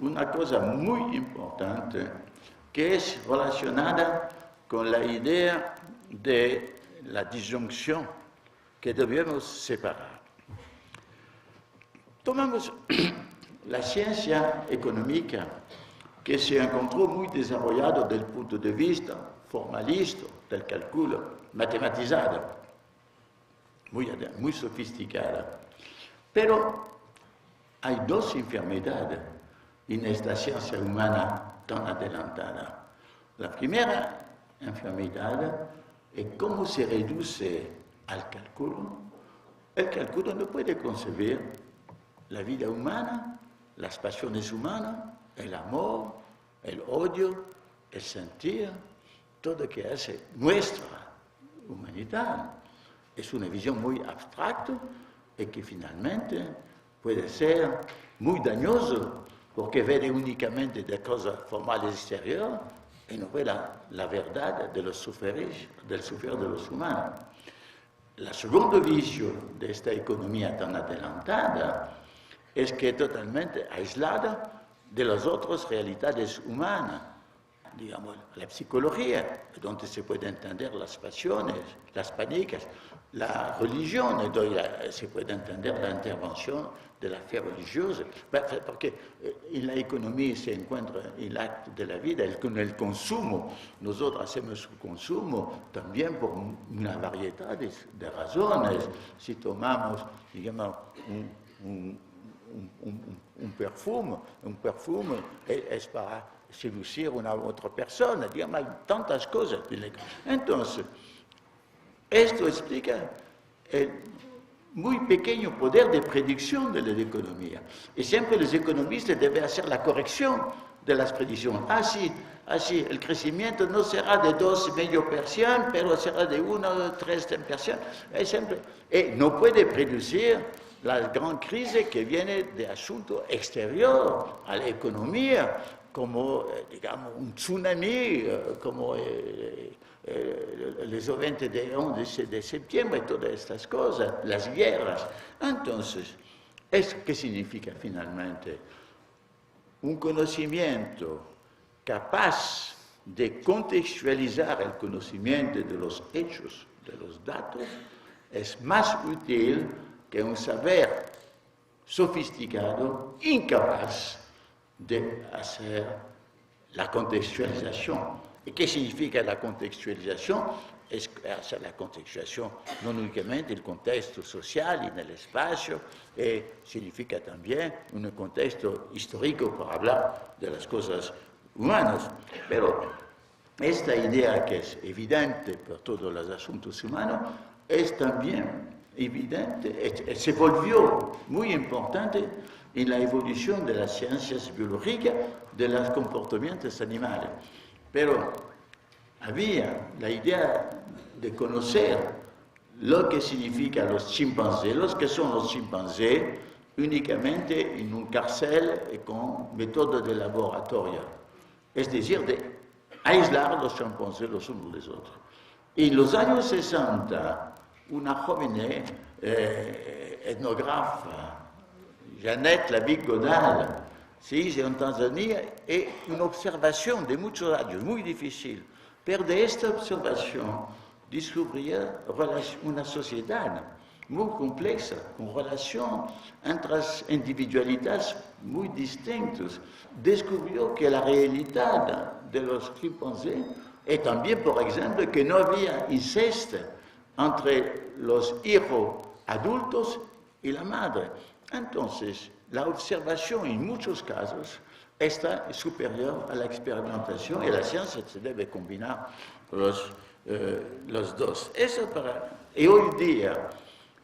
una cosa muy importante que es relacionada con la idea de la disyunción que debemos separar. Tomamos la ciencia económica, que se encontró muy desarrollada desde el punto de vista formalista del cálculo, matematizado, muy sofisticada. Pero hay dos enfermedades en esta ciencia humana tan adelantada. La primera enfermedad es cómo se reduce al cálculo. El cálculo no puede concebir la vida humana, las pasiones humanas, el amor, el odio, el sentir, todo lo que hace nuestra humanidad. Es una visión muy abstracta y que finalmente puede ser muy dañoso porque ve únicamente de cosas formales exteriores y no ve la verdad del sufrir de los humanos. La segunda visión de esta economía tan adelantada es que es totalmente aislada de las otras realidades humanas, digamos, la psicología, donde se puede entender las pasiones, las pánicas, la religión, donde se puede entender la intervención de la fe religiosa, porque en la economía se encuentra el acto de la vida, el consumo. Nosotros hacemos consumo también por una variedad de razones. Si tomamos, digamos, un perfume es para seducir una otra persona, digamos, hay tantas cosas. Entonces, esto explica el muy pequeño poder de predicción de la economía. Y siempre los economistas deben hacer la corrección de las predicciones. Así, el crecimiento no será de 2,5%, pero será de 1,3%. Y no puede producir la gran crisis que viene de asunto exterior a la economía, como, digamos, un tsunami, como los eventos de 11 de septiembre, todas estas cosas, las guerras. Entonces, ¿qué significa finalmente? Un conocimiento capaz de contextualizar el conocimiento de los hechos, de los datos, es más útil que un saber sofisticado, incapaz de hacer la contextualización. ¿Y qué significa la contextualización? Es hacer la contextualización no únicamente el contexto social y en el espacio, significa también un contexto histórico para hablar de las cosas humanas. Pero esta idea que es evidente por todos los asuntos humanos es también evidente, se volvió muy importante en la evolución de las ciencias biológicas de los comportamientos animales. Pero había la idea de conocer lo que significan los chimpancés, los que son los chimpancés, únicamente en un cárcel y con métodos de laboratorio. Es decir, de aislar los chimpancés los unos de los otros. En los años 60, una joven etnógrafa, Jeannette Labique-Godal, se hizo en Tanzania, y una observación de muchos años, muy difícil, pero de esta observación descubría una sociedad muy compleja, con relación entre individualidades muy distintas. Descubrió que la realidad de los chimpancés, y también, por ejemplo, que no había incesto entre los hijos adultos y la madre. Entonces, la observación en muchos casos está superior a la experimentación y la ciencia se debe combinar los dos. Y hoy día,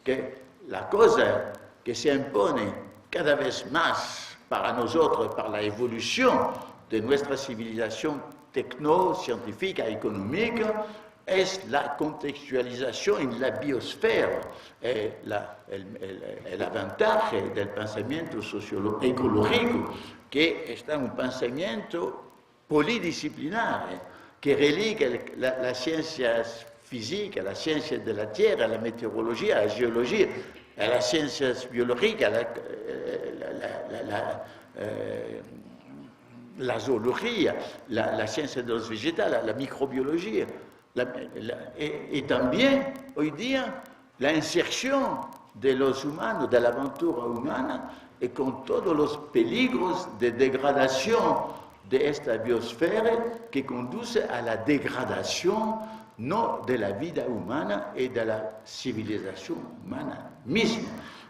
que la cosa que se impone cada vez más para nosotros, para la evolución de nuestra civilización tecno-científica y económica, es la contextualización en la biosfera, el avantaje del pensamiento sociológico, que está un pensamiento polidisciplinario, que religa las ciencias físicas, las ciencias de la tierra, la meteorología, la geología, las ciencias biológicas, la zoología, la ciencia de los vegetales, la microbiología. Y también, hoy día, la inserción de los humanos, de la aventura humana, y con todos los peligros de degradación de esta biosfera que conduce a la degradación no de la vida humana y de la civilización humana misma.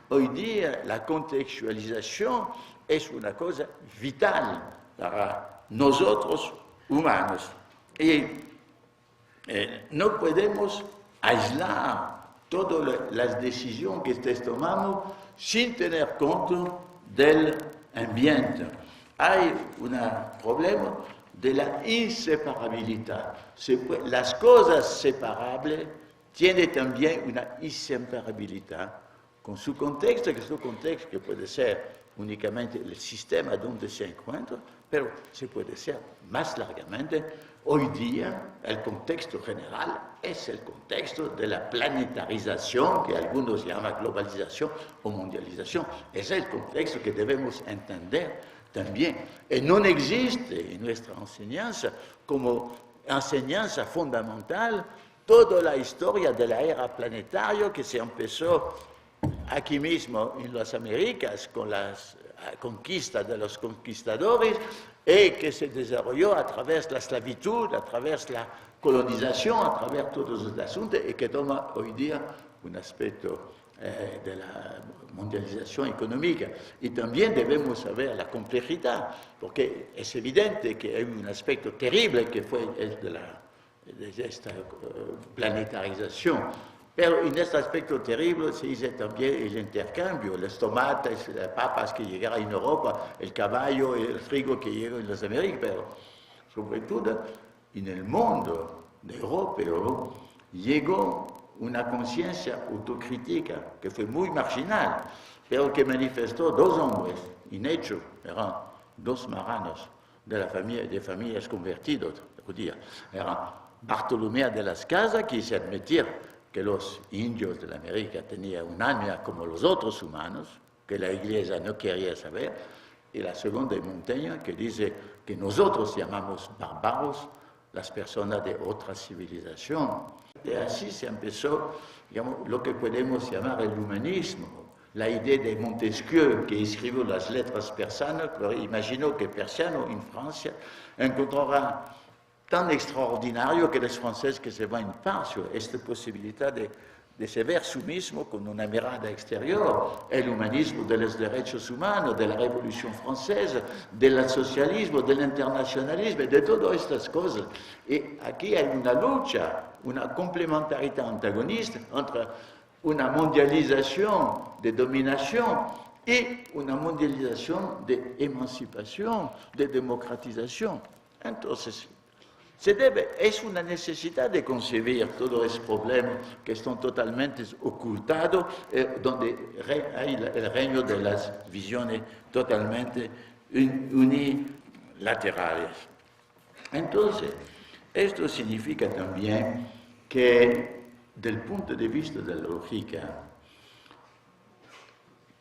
Hoy día, la contextualización es una cosa vital para nosotros humanos. Y no podemos aislar todas las decisiones que tomamos sin tener cuenta del ambiente. Hay un problema de la inseparabilidad. Las cosas separables tienen también una inseparabilidad con su contexto, que puede ser únicamente el sistema donde se encuentra, pero se puede ser más largamente. Hoy día, el contexto general es el contexto de la planetarización, que algunos llaman globalización o mundialización. Es el contexto que debemos entender también. Y no existe en nuestra enseñanza como enseñanza fundamental toda la historia de la era planetaria que se empezó aquí mismo en las Américas con la conquista de los conquistadores y que se desarrolló a través de la esclavitud, a través de la colonización, a través de todos los asuntos y que toma hoy día un aspecto de la mondialización económica. Y también debemos saber la complejidad, porque es evidente que hay un aspecto terrible que fue el de esta planetarización. Pero en este aspecto terrible se dice también el intercambio, los tomates, las papas que llegaron en Europa, el caballo, el trigo que llegó en las Américas, pero sobre todo en el mundo europeo llegó una conciencia autocrítica que fue muy marginal, pero que manifestó dos hombres, en hecho eran dos marranos de familias convertidas judías, eran Bartolomé de las Casas, que se admitía que los indios de la América tenían un alma como los otros humanos, que la Iglesia no quería saber, y la segunda de Montaigne, que dice que nosotros llamamos bárbaros las personas de otra civilización. Y así se empezó, digamos, lo que podemos llamar el humanismo. La idea de Montesquieu, que escribió las letras persanas, pero imaginó que persiano en Francia encontrará tan extraordinario que los franceses que se van en paz, esta posibilidad de se ver su mismo con una mirada exterior, el humanismo de los derechos humanos, de la Revolución Francesa, del socialismo, del internacionalismo, de todas estas cosas. Y aquí hay una lucha, una complementariedad antagonista entre una mundialización de dominación y una mundialización de emancipación, de democratización. Entonces, es una necesidad de concebir todos esos problemas que están totalmente ocultados, donde hay el reino de las visiones totalmente unilaterales. Entonces, esto significa también que, desde el punto de vista de la lógica,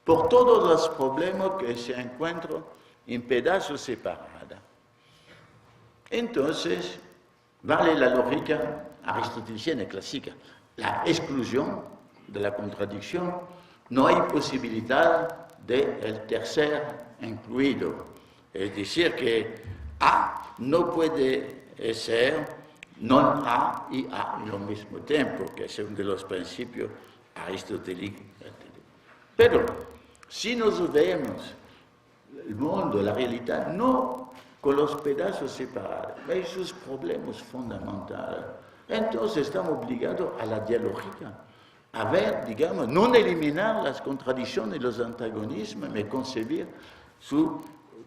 por todos los problemas que se encuentran en pedazos separados, entonces, vale la lógica aristoteliciana clásica, la exclusión de la contradicción, no hay posibilidad del tercer incluido, es decir, que A no puede ser non A y A al mismo tiempo, que es uno de los principios aristotélicos. Pero, si nos vemos el mundo, la realidad, no con los pedazos separados, hay sus problemas fundamentales. Entonces estamos obligados a la dialógica, a ver, digamos, no eliminar las contradicciones y los antagonismos, pero concebir sus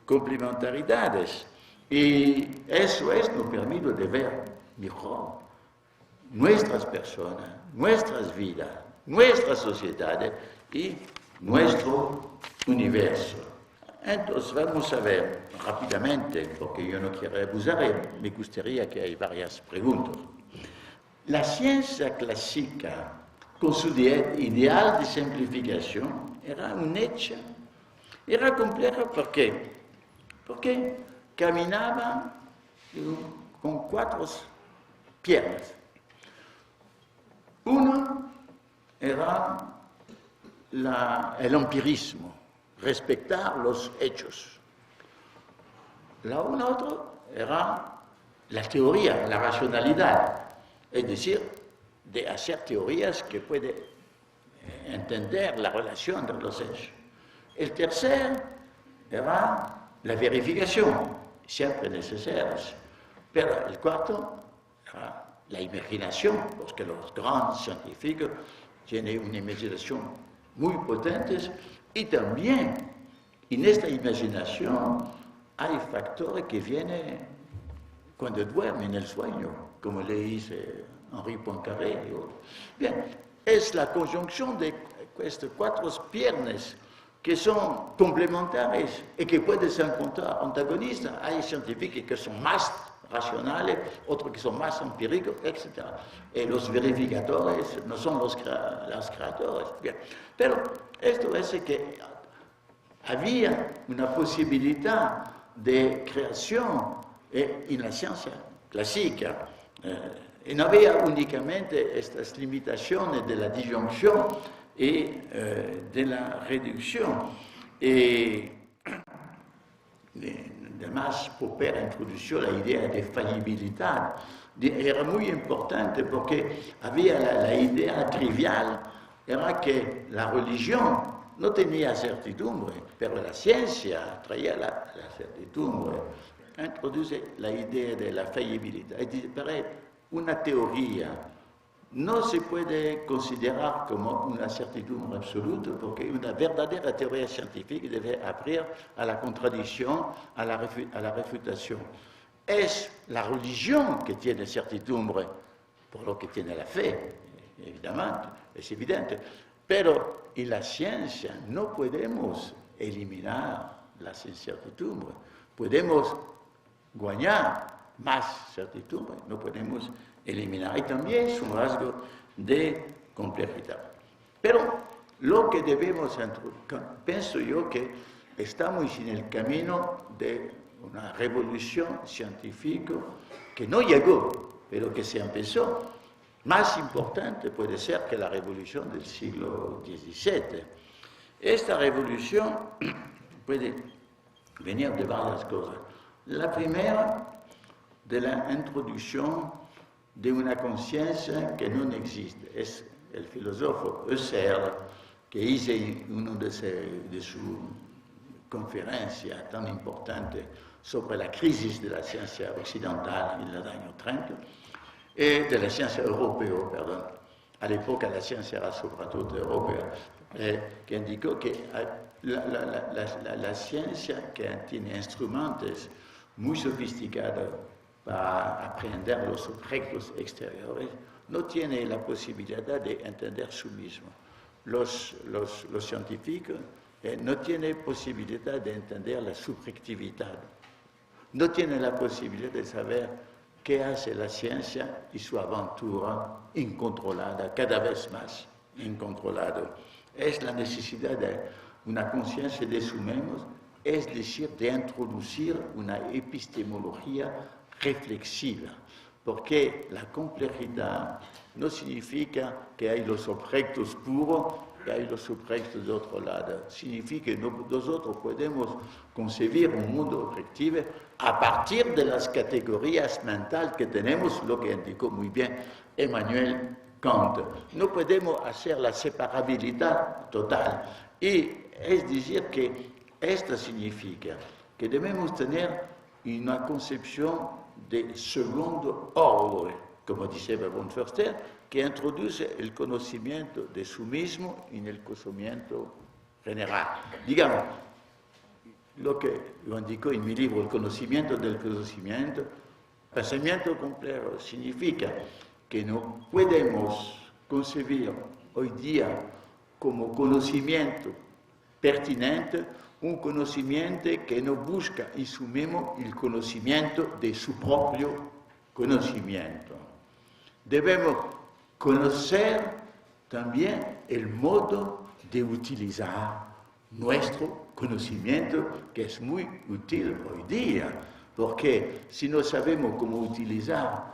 complementariedades. Y eso nos permite de ver mejor nuestras personas, nuestras vidas, nuestras sociedades y nuestro universo. Entonces vamos a ver rápidamente, porque yo no quiero abusar, me gustaría que hay varias preguntas. La ciencia clásica, con su ideal de simplificación, era un hecho. Era compleja porque caminaba con 4 piernas. Uno era el empirismo, respetar los hechos. La otra era la teoría, la racionalidad, es decir, de hacer teorías que pueden entender la relación entre los hechos. El tercer era la verificación, siempre necesaria. Pero el cuarto era la imaginación, porque los grandes científicos tienen una imaginación muy potente. Y también en esta imaginación hay factores que vienen cuando duermen en el sueño, como le dice Henri Poincaré. Bien, es la conjunción de estas 4 piernas que son complementarias y que pueden encontrar antagonistas. Hay científicos que son más racionales, otros que son más empíricos, etc. Y los verificadores no son los creadores. Bien. Pero esto es que había una posibilidad de creación en la ciencia clásica. Y no había únicamente estas limitaciones de la disyunción y de la reducción. Y además, Popper introdujo la idea de falibilidad. Era muy importante porque había la idea trivial era que la religión no tenía certidumbre, pero la ciencia traía la certidumbre. Introduce la idea de la fallibilidad. Es decir, una teoría no se puede considerar como una certidumbre absoluta, porque una verdadera teoría científica debe abrir a la contradicción, a la refutación. Es la religión que tiene certidumbre, por lo que tiene la fe, evidentemente, es evidente. Pero en la ciencia no podemos eliminar las incertidumbres. Podemos ganar más certidumbre, no podemos eliminar. Y también es un rasgo de complejidad. Pero lo que debemos, pienso yo que estamos en el camino de una revolución científica que no llegó, pero que se empezó. Más importante puede ser que la revolución del siglo XVII. Esta revolución puede venir de varias cosas. La primera, de la introducción de una conciencia que no existe. Es el filósofo Husserl, que hizo una de sus conferencias tan importantes sobre la crisis de la ciencia occidental en el año 30, et de la ciencia europea, perdón. À l'époque, la ciencia era sobre todo europea, que indicó que la ciencia, que tiene instrumentos muy sofisticados para aprender los objetos exteriores, no tiene la posibilidad de entender su mismo. Los científicos no tienen posibilidad de entender la subjetividad, no tienen la posibilidad de saber qué hace la ciencia y su aventura incontrolada, cada vez más incontrolada. Es la necesidad de una conciencia de sí mismos, es decir, de introducir una epistemología reflexiva, porque la complejidad no significa que hay los objetos puros y hay los objetos de otro lado. Significa que nosotros podemos concebir un mundo objetivo a partir de las categorías mentales que tenemos, lo que indicó muy bien Emmanuel Kant. No podemos hacer la separabilidad total. Y es decir que esto significa que debemos tener una concepción de segundo orden, como dice von Förster, que introduce el conocimiento de sí mismo en el conocimiento general. Digamos, lo que yo indico en mi libro, el conocimiento del conocimiento, pensamiento complejo, significa que no podemos concebir hoy día como conocimiento pertinente un conocimiento que no busca en sí mismo el conocimiento de su propio conocimiento. Debemos conocer también el modo de utilizar nuestro conocimiento, que es muy útil hoy día, porque si no sabemos cómo utilizar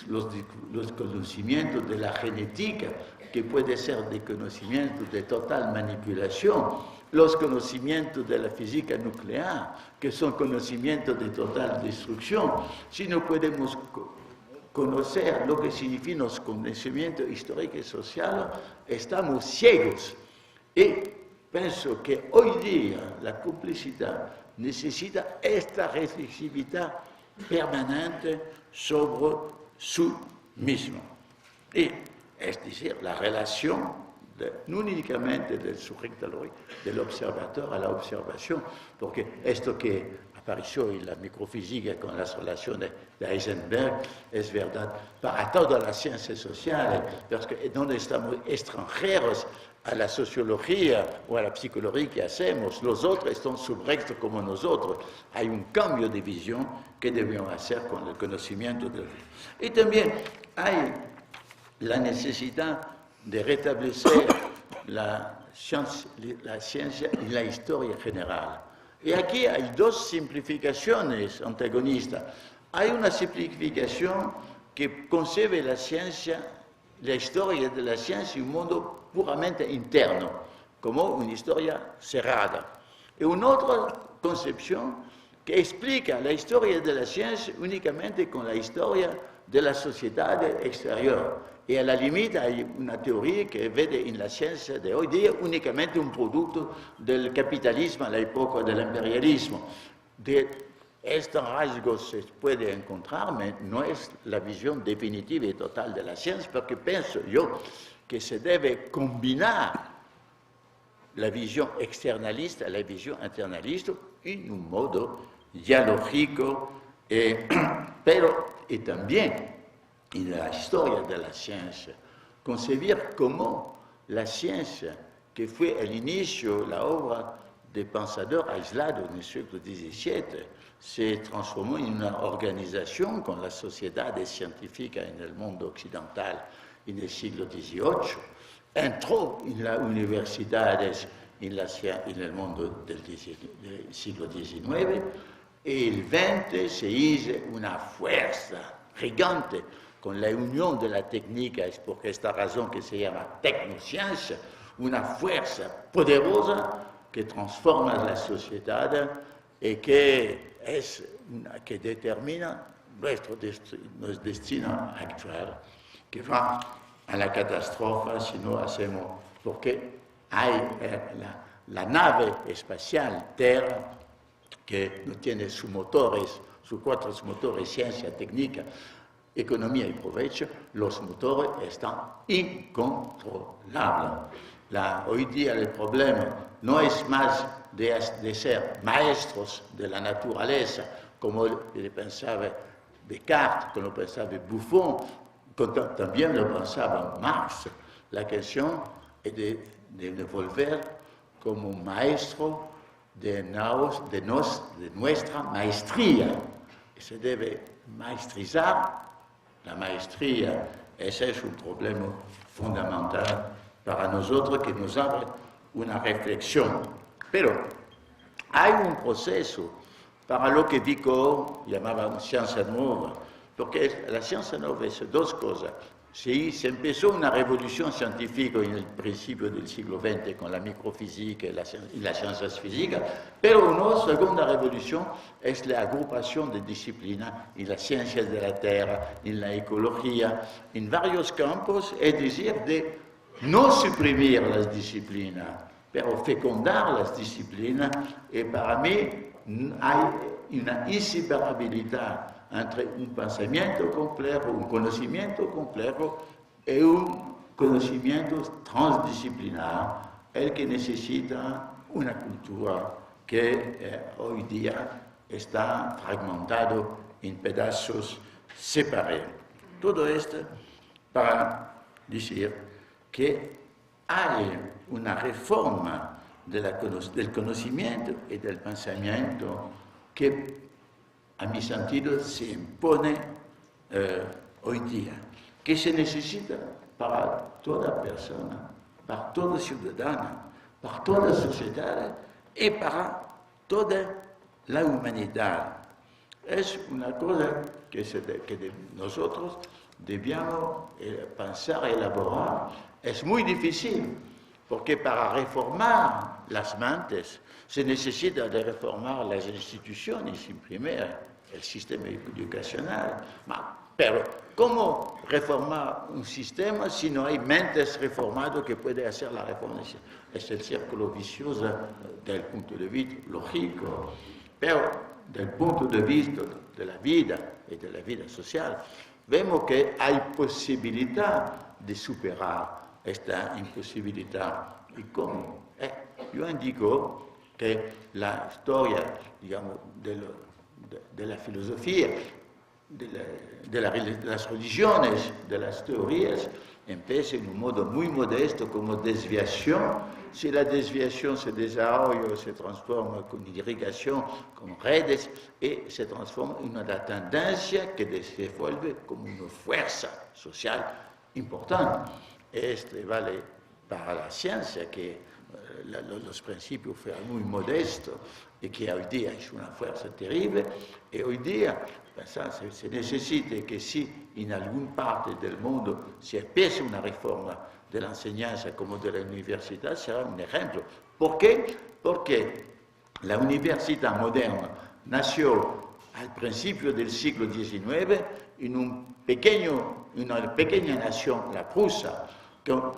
los conocimientos de la genética, que puede ser de conocimiento de total manipulación, los conocimientos de la física nuclear, que son conocimientos de total destrucción, si no podemos conocer lo que significan los conocimientos históricos y sociales, estamos ciegos. Y pienso que hoy día la complejidad necesita esta reflexividad permanente sobre sí mismo. Y es decir, la relación no únicamente del sujeto del observador a la observación, porque esto que apareció en la microfísica con las relaciones de Heisenberg es verdad para todas las ciencias sociales, porque donde estamos extranjeros a la sociología o a la psicología que hacemos, los otros están sujetos como nosotros. Hay un cambio de visión que debemos hacer con el conocimiento del mundo. Y también hay la necesidad de restablecer la ciencia y la historia general. Y aquí hay dos simplificaciones antagonistas. Hay una simplificación que concibe la ciencia, la historia de la ciencia en un mundo puramente interno, como una historia cerrada. Y una otra concepción que explica la historia de la ciencia únicamente con la historia della società exteriore. E alla limite hai una teoria che vede in la scienza di oggi unicamente un prodotto del capitalismo all'epoca dell'imperialismo. Estos rasgos se puede encontrar, pero no es la visión definitiva y total de la ciencia, porque pienso yo que se debe combinar la visión externalista y la visión internalista en un modo dialógico, pero y también en la historia de la ciencia, concebir cómo la ciencia, que fue al inicio la obra de pensador aislado en el siglo XVII, se transformó en una organización con las sociedades científicas en el mundo occidental en el siglo XVIII, entró en las universidades en el mundo del siglo XIX, y el XX se hizo una fuerza gigante con la unión de la técnica, es por esta razón que se llama tecnociencia, una fuerza poderosa que transforma la sociedad y que determina nuestro destino actual, que va a la catástrofe si no hacemos, porque hay la nave espacial Terra que no tiene sus motores, sus 4 motores, ciencia, técnica, economía y provecho, los motores están incontrolables. Hoy día el problema no es más de ser maestros de la naturaleza, como le pensaba Descartes, como lo pensaba Buffon, también lo pensaba Marx. La cuestión es de volver como maestro de nuestra maestría. Se debe maestrizar la maestría. Ese es un problema fundamental para nosotros que nos abre una reflexión. Pero hay un proceso para lo que Vico llamaba ciencia nueva, porque la ciencia nueva es 2 cosas. Sí, se empezó una revolución científica en el principio del siglo XX con la microfísica y las ciencias físicas, pero una segunda revolución es la agrupación de disciplinas en las ciencias de la Tierra, en la ecología, en varios campos, es decir, de no suprimir las disciplinas, pero fecundar las disciplinas, y para mí hay una inseparabilidad entre un pensamiento complejo, un conocimiento complejo y un conocimiento transdisciplinar, el que necesita una cultura que hoy día está fragmentado en pedazos separados. Todo esto para decir que hay una reforma del conocimiento y del pensamiento que, a mi sentido, se impone hoy día, que se necesita para toda persona, para todo ciudadano, para toda sociedad y para toda la humanidad. Es una cosa que nosotros debíamos pensar y elaborar. Es muy difícil, porque para reformar las mentes se necesita de reformar las instituciones, en primer el sistema educacional. Pero, ¿cómo reformar un sistema si no hay mentes reformadas que pueden hacer la reforma? Es el círculo vicioso del punto de vista lógico, pero del punto de vista de la vida y de la vida social, vemos que hay posibilidad de superar esta imposibilidad. ¿Y cómo? Yo indico que la historia, digamos, de la filosofía, de las religiones, de las teorías, empieza en un modo muy modesto como desviación. Si la desviación se desarrolla, se transforma con irrigación, con redes, y se transforma en una tendencia que se vuelve como una fuerza social importante. Este vale para la ciencia, que los principios fueron muy modestos y que hoy día es una fuerza terrible. Y hoy día se necesita que si en alguna parte del mundo se empiece una reforma de la enseñanza como de la universidad, será un ejemplo. ¿Por qué? Porque la universidad moderna nació al principio del siglo XIX en una pequeña nación, la Prusia,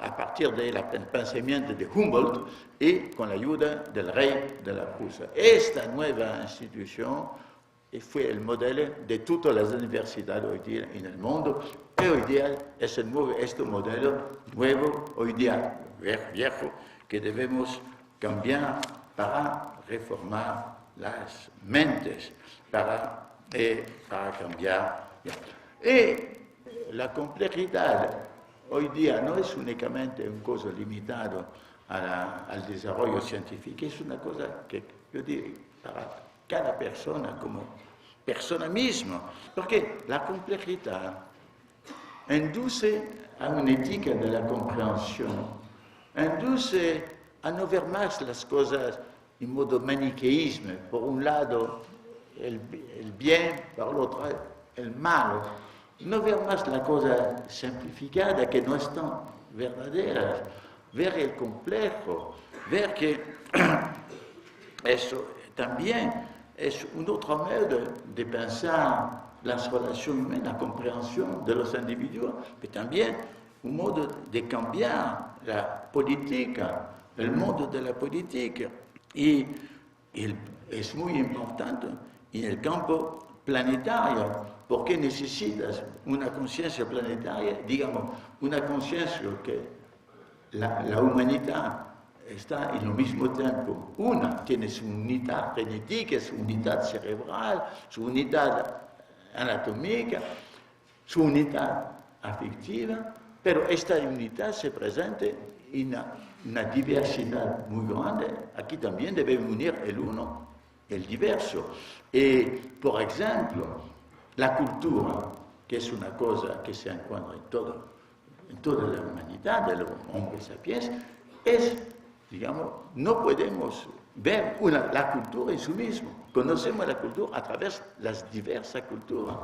a partir del pensamiento de Humboldt y con la ayuda del rey de la Prusia. Esta nueva institución fue el modelo de todas las universidades hoy día en el mundo, y hoy día es este modelo nuevo, hoy día viejo, que debemos cambiar para reformar las mentes, para cambiar. Y la complejidad hoy día no es únicamente una cosa limitada al desarrollo científico, es una cosa que yo digo para cada persona como persona misma, porque la complejidad induce a una ética de la comprensión, induce a no ver más las cosas en modo maniqueísmo, por un lado el bien, por el otro el malo, no ver más la cosa simplificada que no es tan verdadera, ver el complejo, ver que eso también es un otro modo de pensar las relaciones humanas, la comprensión de los individuos, pero también un modo de cambiar la política, el modo de la política. Y es muy importante en el campo planetario, porque necesitas una conciencia planetaria, digamos, una conciencia que la humanidad está en el mismo tiempo. Tiene su unidad genética, su unidad cerebral, su unidad anatómica, su unidad afectiva, pero esta unidad se presenta en una diversidad muy grande. Aquí también debemos unir el uno, el diverso. Y, por ejemplo, la cultura, que es una cosa que se encuentra en toda la humanidad, de los hombres sapiens, digamos, no podemos ver la cultura en sí mismo. Conocemos la cultura a través de las diversas culturas.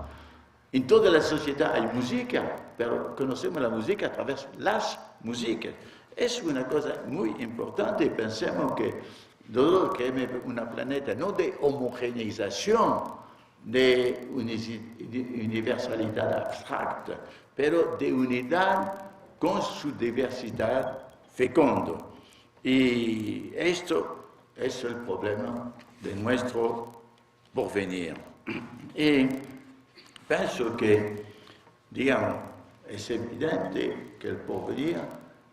En toda la sociedad hay música, pero conocemos la música a través de las músicas. Es una cosa muy importante y pensemos que nosotros queremos un planeta no de homogeneización, de universalidad abstracta, pero de unidad con su diversidad fecunda. Y esto es el problema de nuestro porvenir. Y pienso que, digamos, es evidente que el porvenir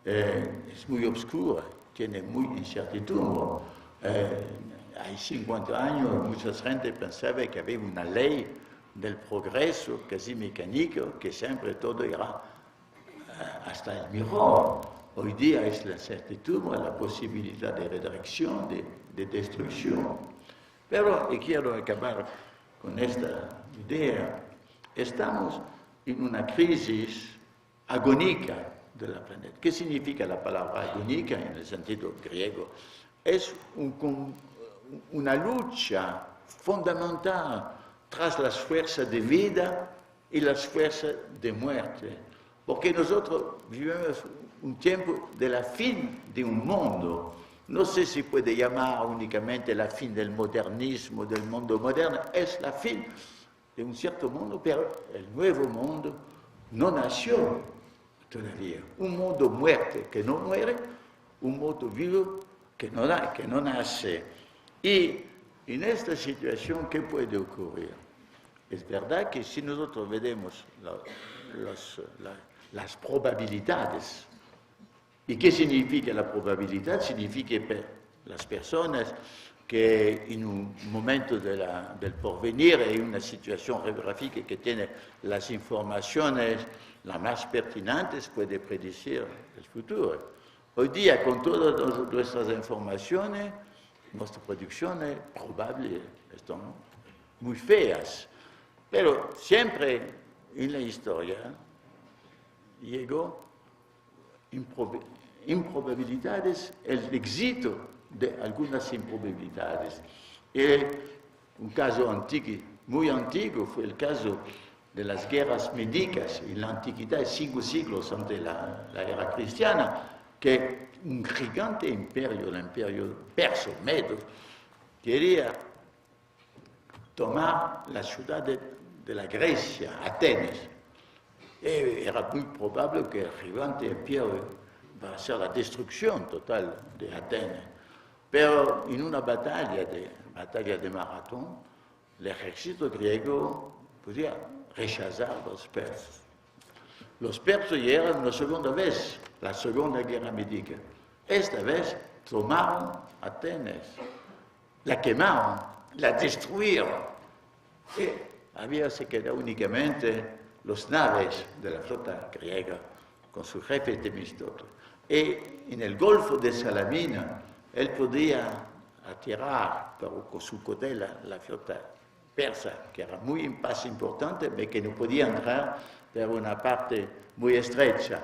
es muy oscuro, tiene muy incertidumbre. Hay 50 años mucha gente pensaba que había una ley del progreso casi mecánico, que siempre todo irá hasta el mejor. Hoy día es la certidumbre, la posibilidad de redirección, de destrucción. Pero, y quiero acabar con esta idea, estamos en una crisis agónica de la planeta. ¿Qué significa la palabra agónica en el sentido griego? Es una lucha fundamental tras las fuerzas de vida y las fuerzas de muerte. Porque nosotros vivimos un tiempo de la fin de un mundo. No sé si puede llamar únicamente la fin del modernismo, del mundo moderno. Es la fin de un cierto mundo, pero el nuevo mundo no nació todavía. Un mundo muerto que no muere, un mundo vivo que no nace. Y en esta situación, ¿qué puede ocurrir? Es verdad que si nosotros vemos las probabilidades, ¿y qué significa la probabilidad? Significa que las personas que en un momento del porvenir, en una situación geográfica que tiene las informaciones las más pertinentes, puede predecir el futuro. Hoy día, con todas nuestras informaciones, nuestras producciones probables están muy feas. Pero siempre en la historia llegó improbabilidades, el éxito de algunas improbabilidades. Un caso antiguo, muy antiguo, fue el caso de las guerras médicas en la antigüedad, 5 siglos antes de la era cristiana, que un gigante imperio, el imperio persa, medo, quería tomar la ciudad de la Grecia, Atenas. Y era muy probable que el gigante Pierre va a hacer la destrucción total de Atenas. Pero en una batalla de Maratón, el ejército griego podía rechazar a los persas. Los persas llegaron la segunda vez, la Segunda Guerra Médica. Esta vez tomaron Atenas, la quemaron, la destruyeron. Y se quedado únicamente los naves de la flota griega con su jefe Temístocles. Y en el Golfo de Salamina, él podía atirar con su cote la flota persa, que era muy más importante, pero que no podía entrar por una parte muy estrecha.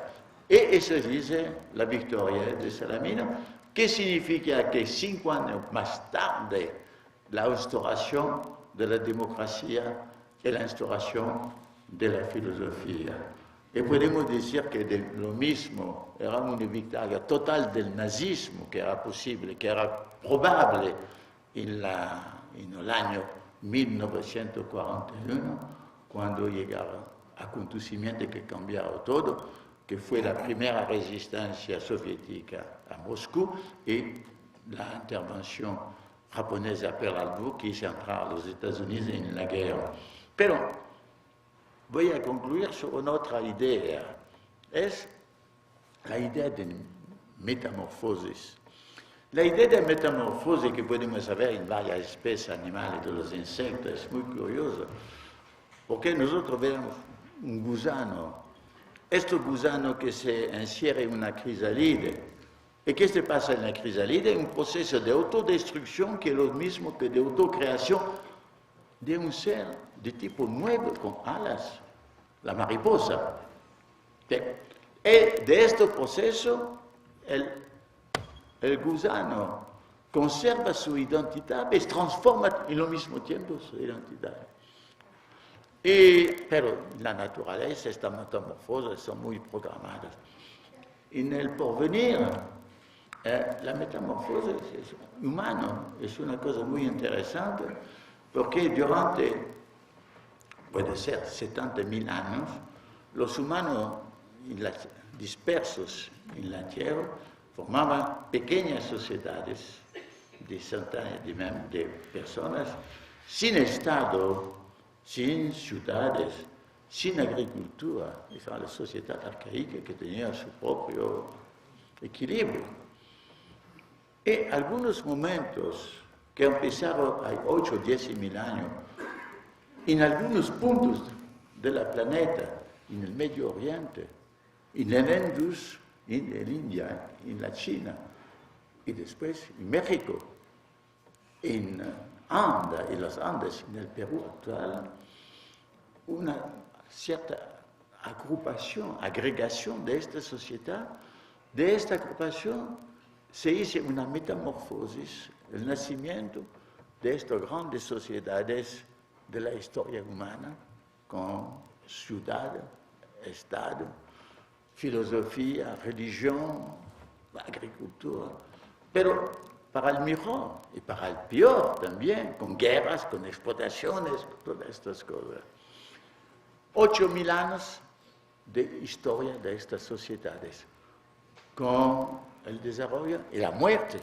Y eso dice la victoria de Salamina, que significa que 5 años más tarde, la instauración de la democracia y la instauración de la filosofía. Y podemos decir que de lo mismo era una victoria total del nazismo, que era posible, que era probable en el año 1941, cuando llegaron acontecimientos que cambiaron todo, que fue la primera resistencia soviética a Moscú y la intervención japonesa a Pearl Harbor, que hizo entrar a los Estados Unidos en la guerra. Pero voy a concluir sobre otra idea, es la idea de metamorfosis. La idea de metamorfosis que podemos ver en varias especies animales de los insectos es muy curiosa, porque nosotros vemos un gusano, este gusano que se encierra en una crisálide. ¿Y qué se pasa en la crisálide? Un proceso de autodestrucción que es lo mismo que de autocreación de un ser de tipo nuevo con alas, la mariposa. Y de este proceso, el gusano conserva su identidad y transforma en lo mismo tiempo su identidad. Pero la naturaleza, estas metamorfosis son muy programadas. En el porvenir, la metamorfosis humana es una cosa muy interesante, porque durante, puede ser 70.000 años, los humanos dispersos en la Tierra formaban pequeñas sociedades de centenares de personas, sin Estado, sin ciudades, sin agricultura. Era la sociedad arcaica que tenía su propio equilibrio. Y algunos momentos que empezaron hay 8 o 10.000 años, en algunos puntos del planeta, en el Medio Oriente, en el Indus, en el India, en la China, y después en México, en los Andes, en el Perú actual, una cierta agregación de esta sociedad. De esta agrupación se hizo una metamorfosis, el nacimiento de estas grandes sociedades de la historia humana, con ciudad, Estado, filosofía, religión, agricultura, pero para el mejor y para el peor también, con guerras, con explotaciones, todas estas cosas. 8.000 años de historia de estas sociedades, con el desarrollo y la muerte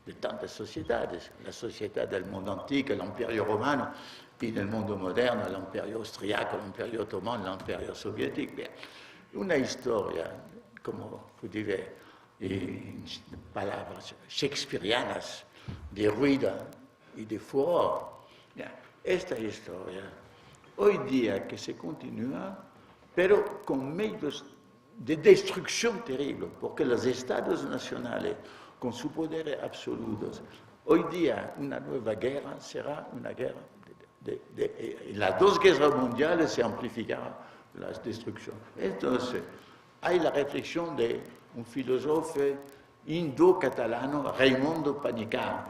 de tantas sociedades, la sociedad del mundo antiguo, el imperio romano, y en el mundo moderno, el imperio austriaco, el imperio otomano, el imperio soviético. Una historia, como puede en palabras shakespearianas, de ruido y de furor. Esta historia, hoy día que se continúa, pero con medios de destrucción terrible, porque los estados nacionales, con su poder absolutos, hoy día una nueva guerra será una guerra. En las 2 guerras mundiales se amplificará la destrucción. Entonces, hay la reflexión de un filósofo indo-catalano, Raimondo Panicaro,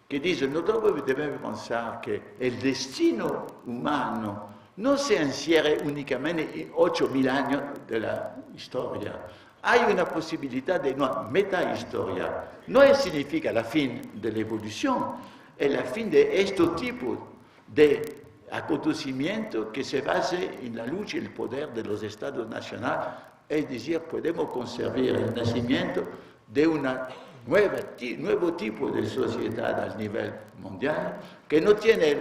que dice: nosotros debemos pensar que el destino humano no se encierra únicamente en 8.000 años de la historia. Hay una posibilidad de una metahistoria. No significa la fin de la evolución, es la fin de este tipo de acontecimientos que se base en la lucha y el poder de los estados nacionales, es decir, podemos conservar el nacimiento de un nuevo tipo de sociedad a nivel mundial, que no tiene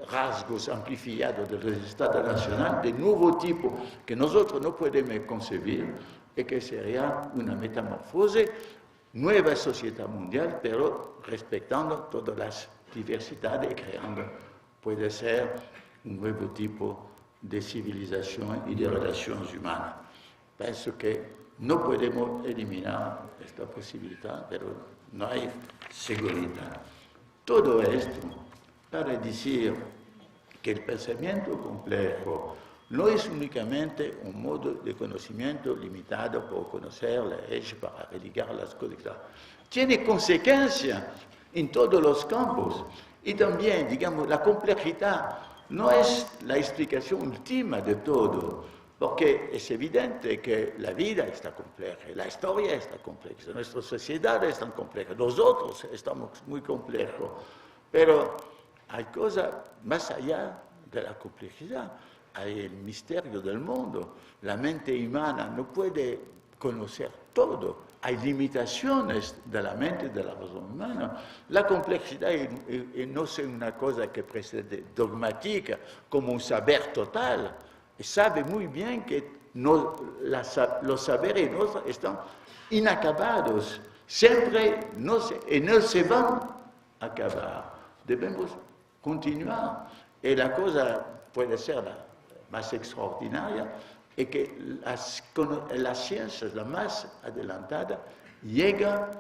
rasgos amplificados de los estados nacionales, de nuevo tipo que nosotros no podemos concebir, y que sería una metamorfosis, nueva sociedad mundial, pero respetando todas las diversidades y creando, puede ser, un nuevo tipo de civilización y de relaciones humanas. Pienso que no podemos eliminar esta posibilidad, pero no hay seguridad. Todo esto para decir que el pensamiento complejo no es únicamente un modo de conocimiento limitado por conocer la ley, para religar las cosas. Tiene consecuencias en todos los campos. Y también, digamos, la complejidad no es la explicación última de todo, porque es evidente que la vida está compleja, la historia está compleja, nuestra sociedad está compleja, nosotros estamos muy complejos, pero hay cosas más allá de la complejidad. Hay el misterio del mundo. La mente humana no puede conocer todo. Hay limitaciones de la mente y de la razón humana. La complejidad no es una cosa que precede dogmática, como un saber total. Sabe muy bien que los saberes nuestros están inacabados. Siempre no se van a acabar. Debemos continuar. Y la cosa puede ser la más extraordinaria es que las ciencias, la más adelantada, llega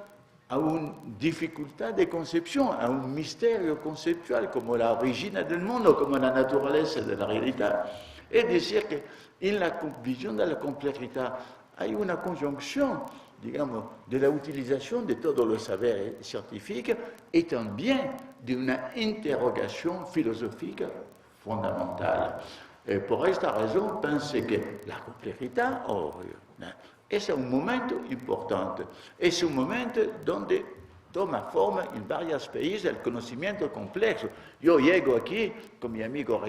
a una dificultad de concepción, a un misterio conceptual, como la origine del mundo, como la naturaleza de la realidad. Es decir, que en la visión de la complejidad hay una conjunción, digamos, de la utilización de todos los saberes científicos y también de una interrogación filosófica fundamental. Por esta razón, pensé que la complejidad es un momento importante, es un momento donde toma forma en varios países el conocimiento complejo. Yo llego aquí con mi amigo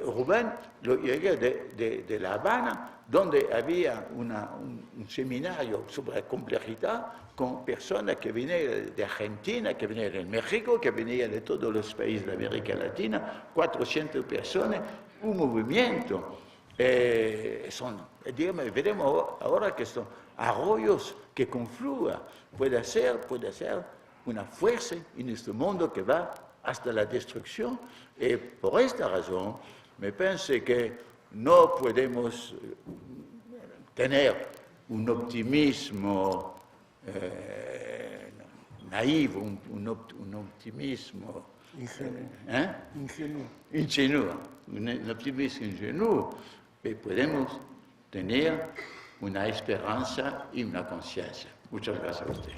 Rubén, yo llegué de La Habana, donde había un seminario sobre complejidad con personas que venían de Argentina, que venían de México, que venían de todos los países de América Latina, 400 personas, un movimiento. Veremos ahora que son arroyos que confluyen. Puede ser una fuerza en este mundo que va hasta la destrucción. Y por esta razón, me parece que no podemos tener un optimismo naivo, un optimismo ingenuo, un optimismo ingenuo, pero podemos tener una esperanza y una conciencia. Muchas gracias a usted.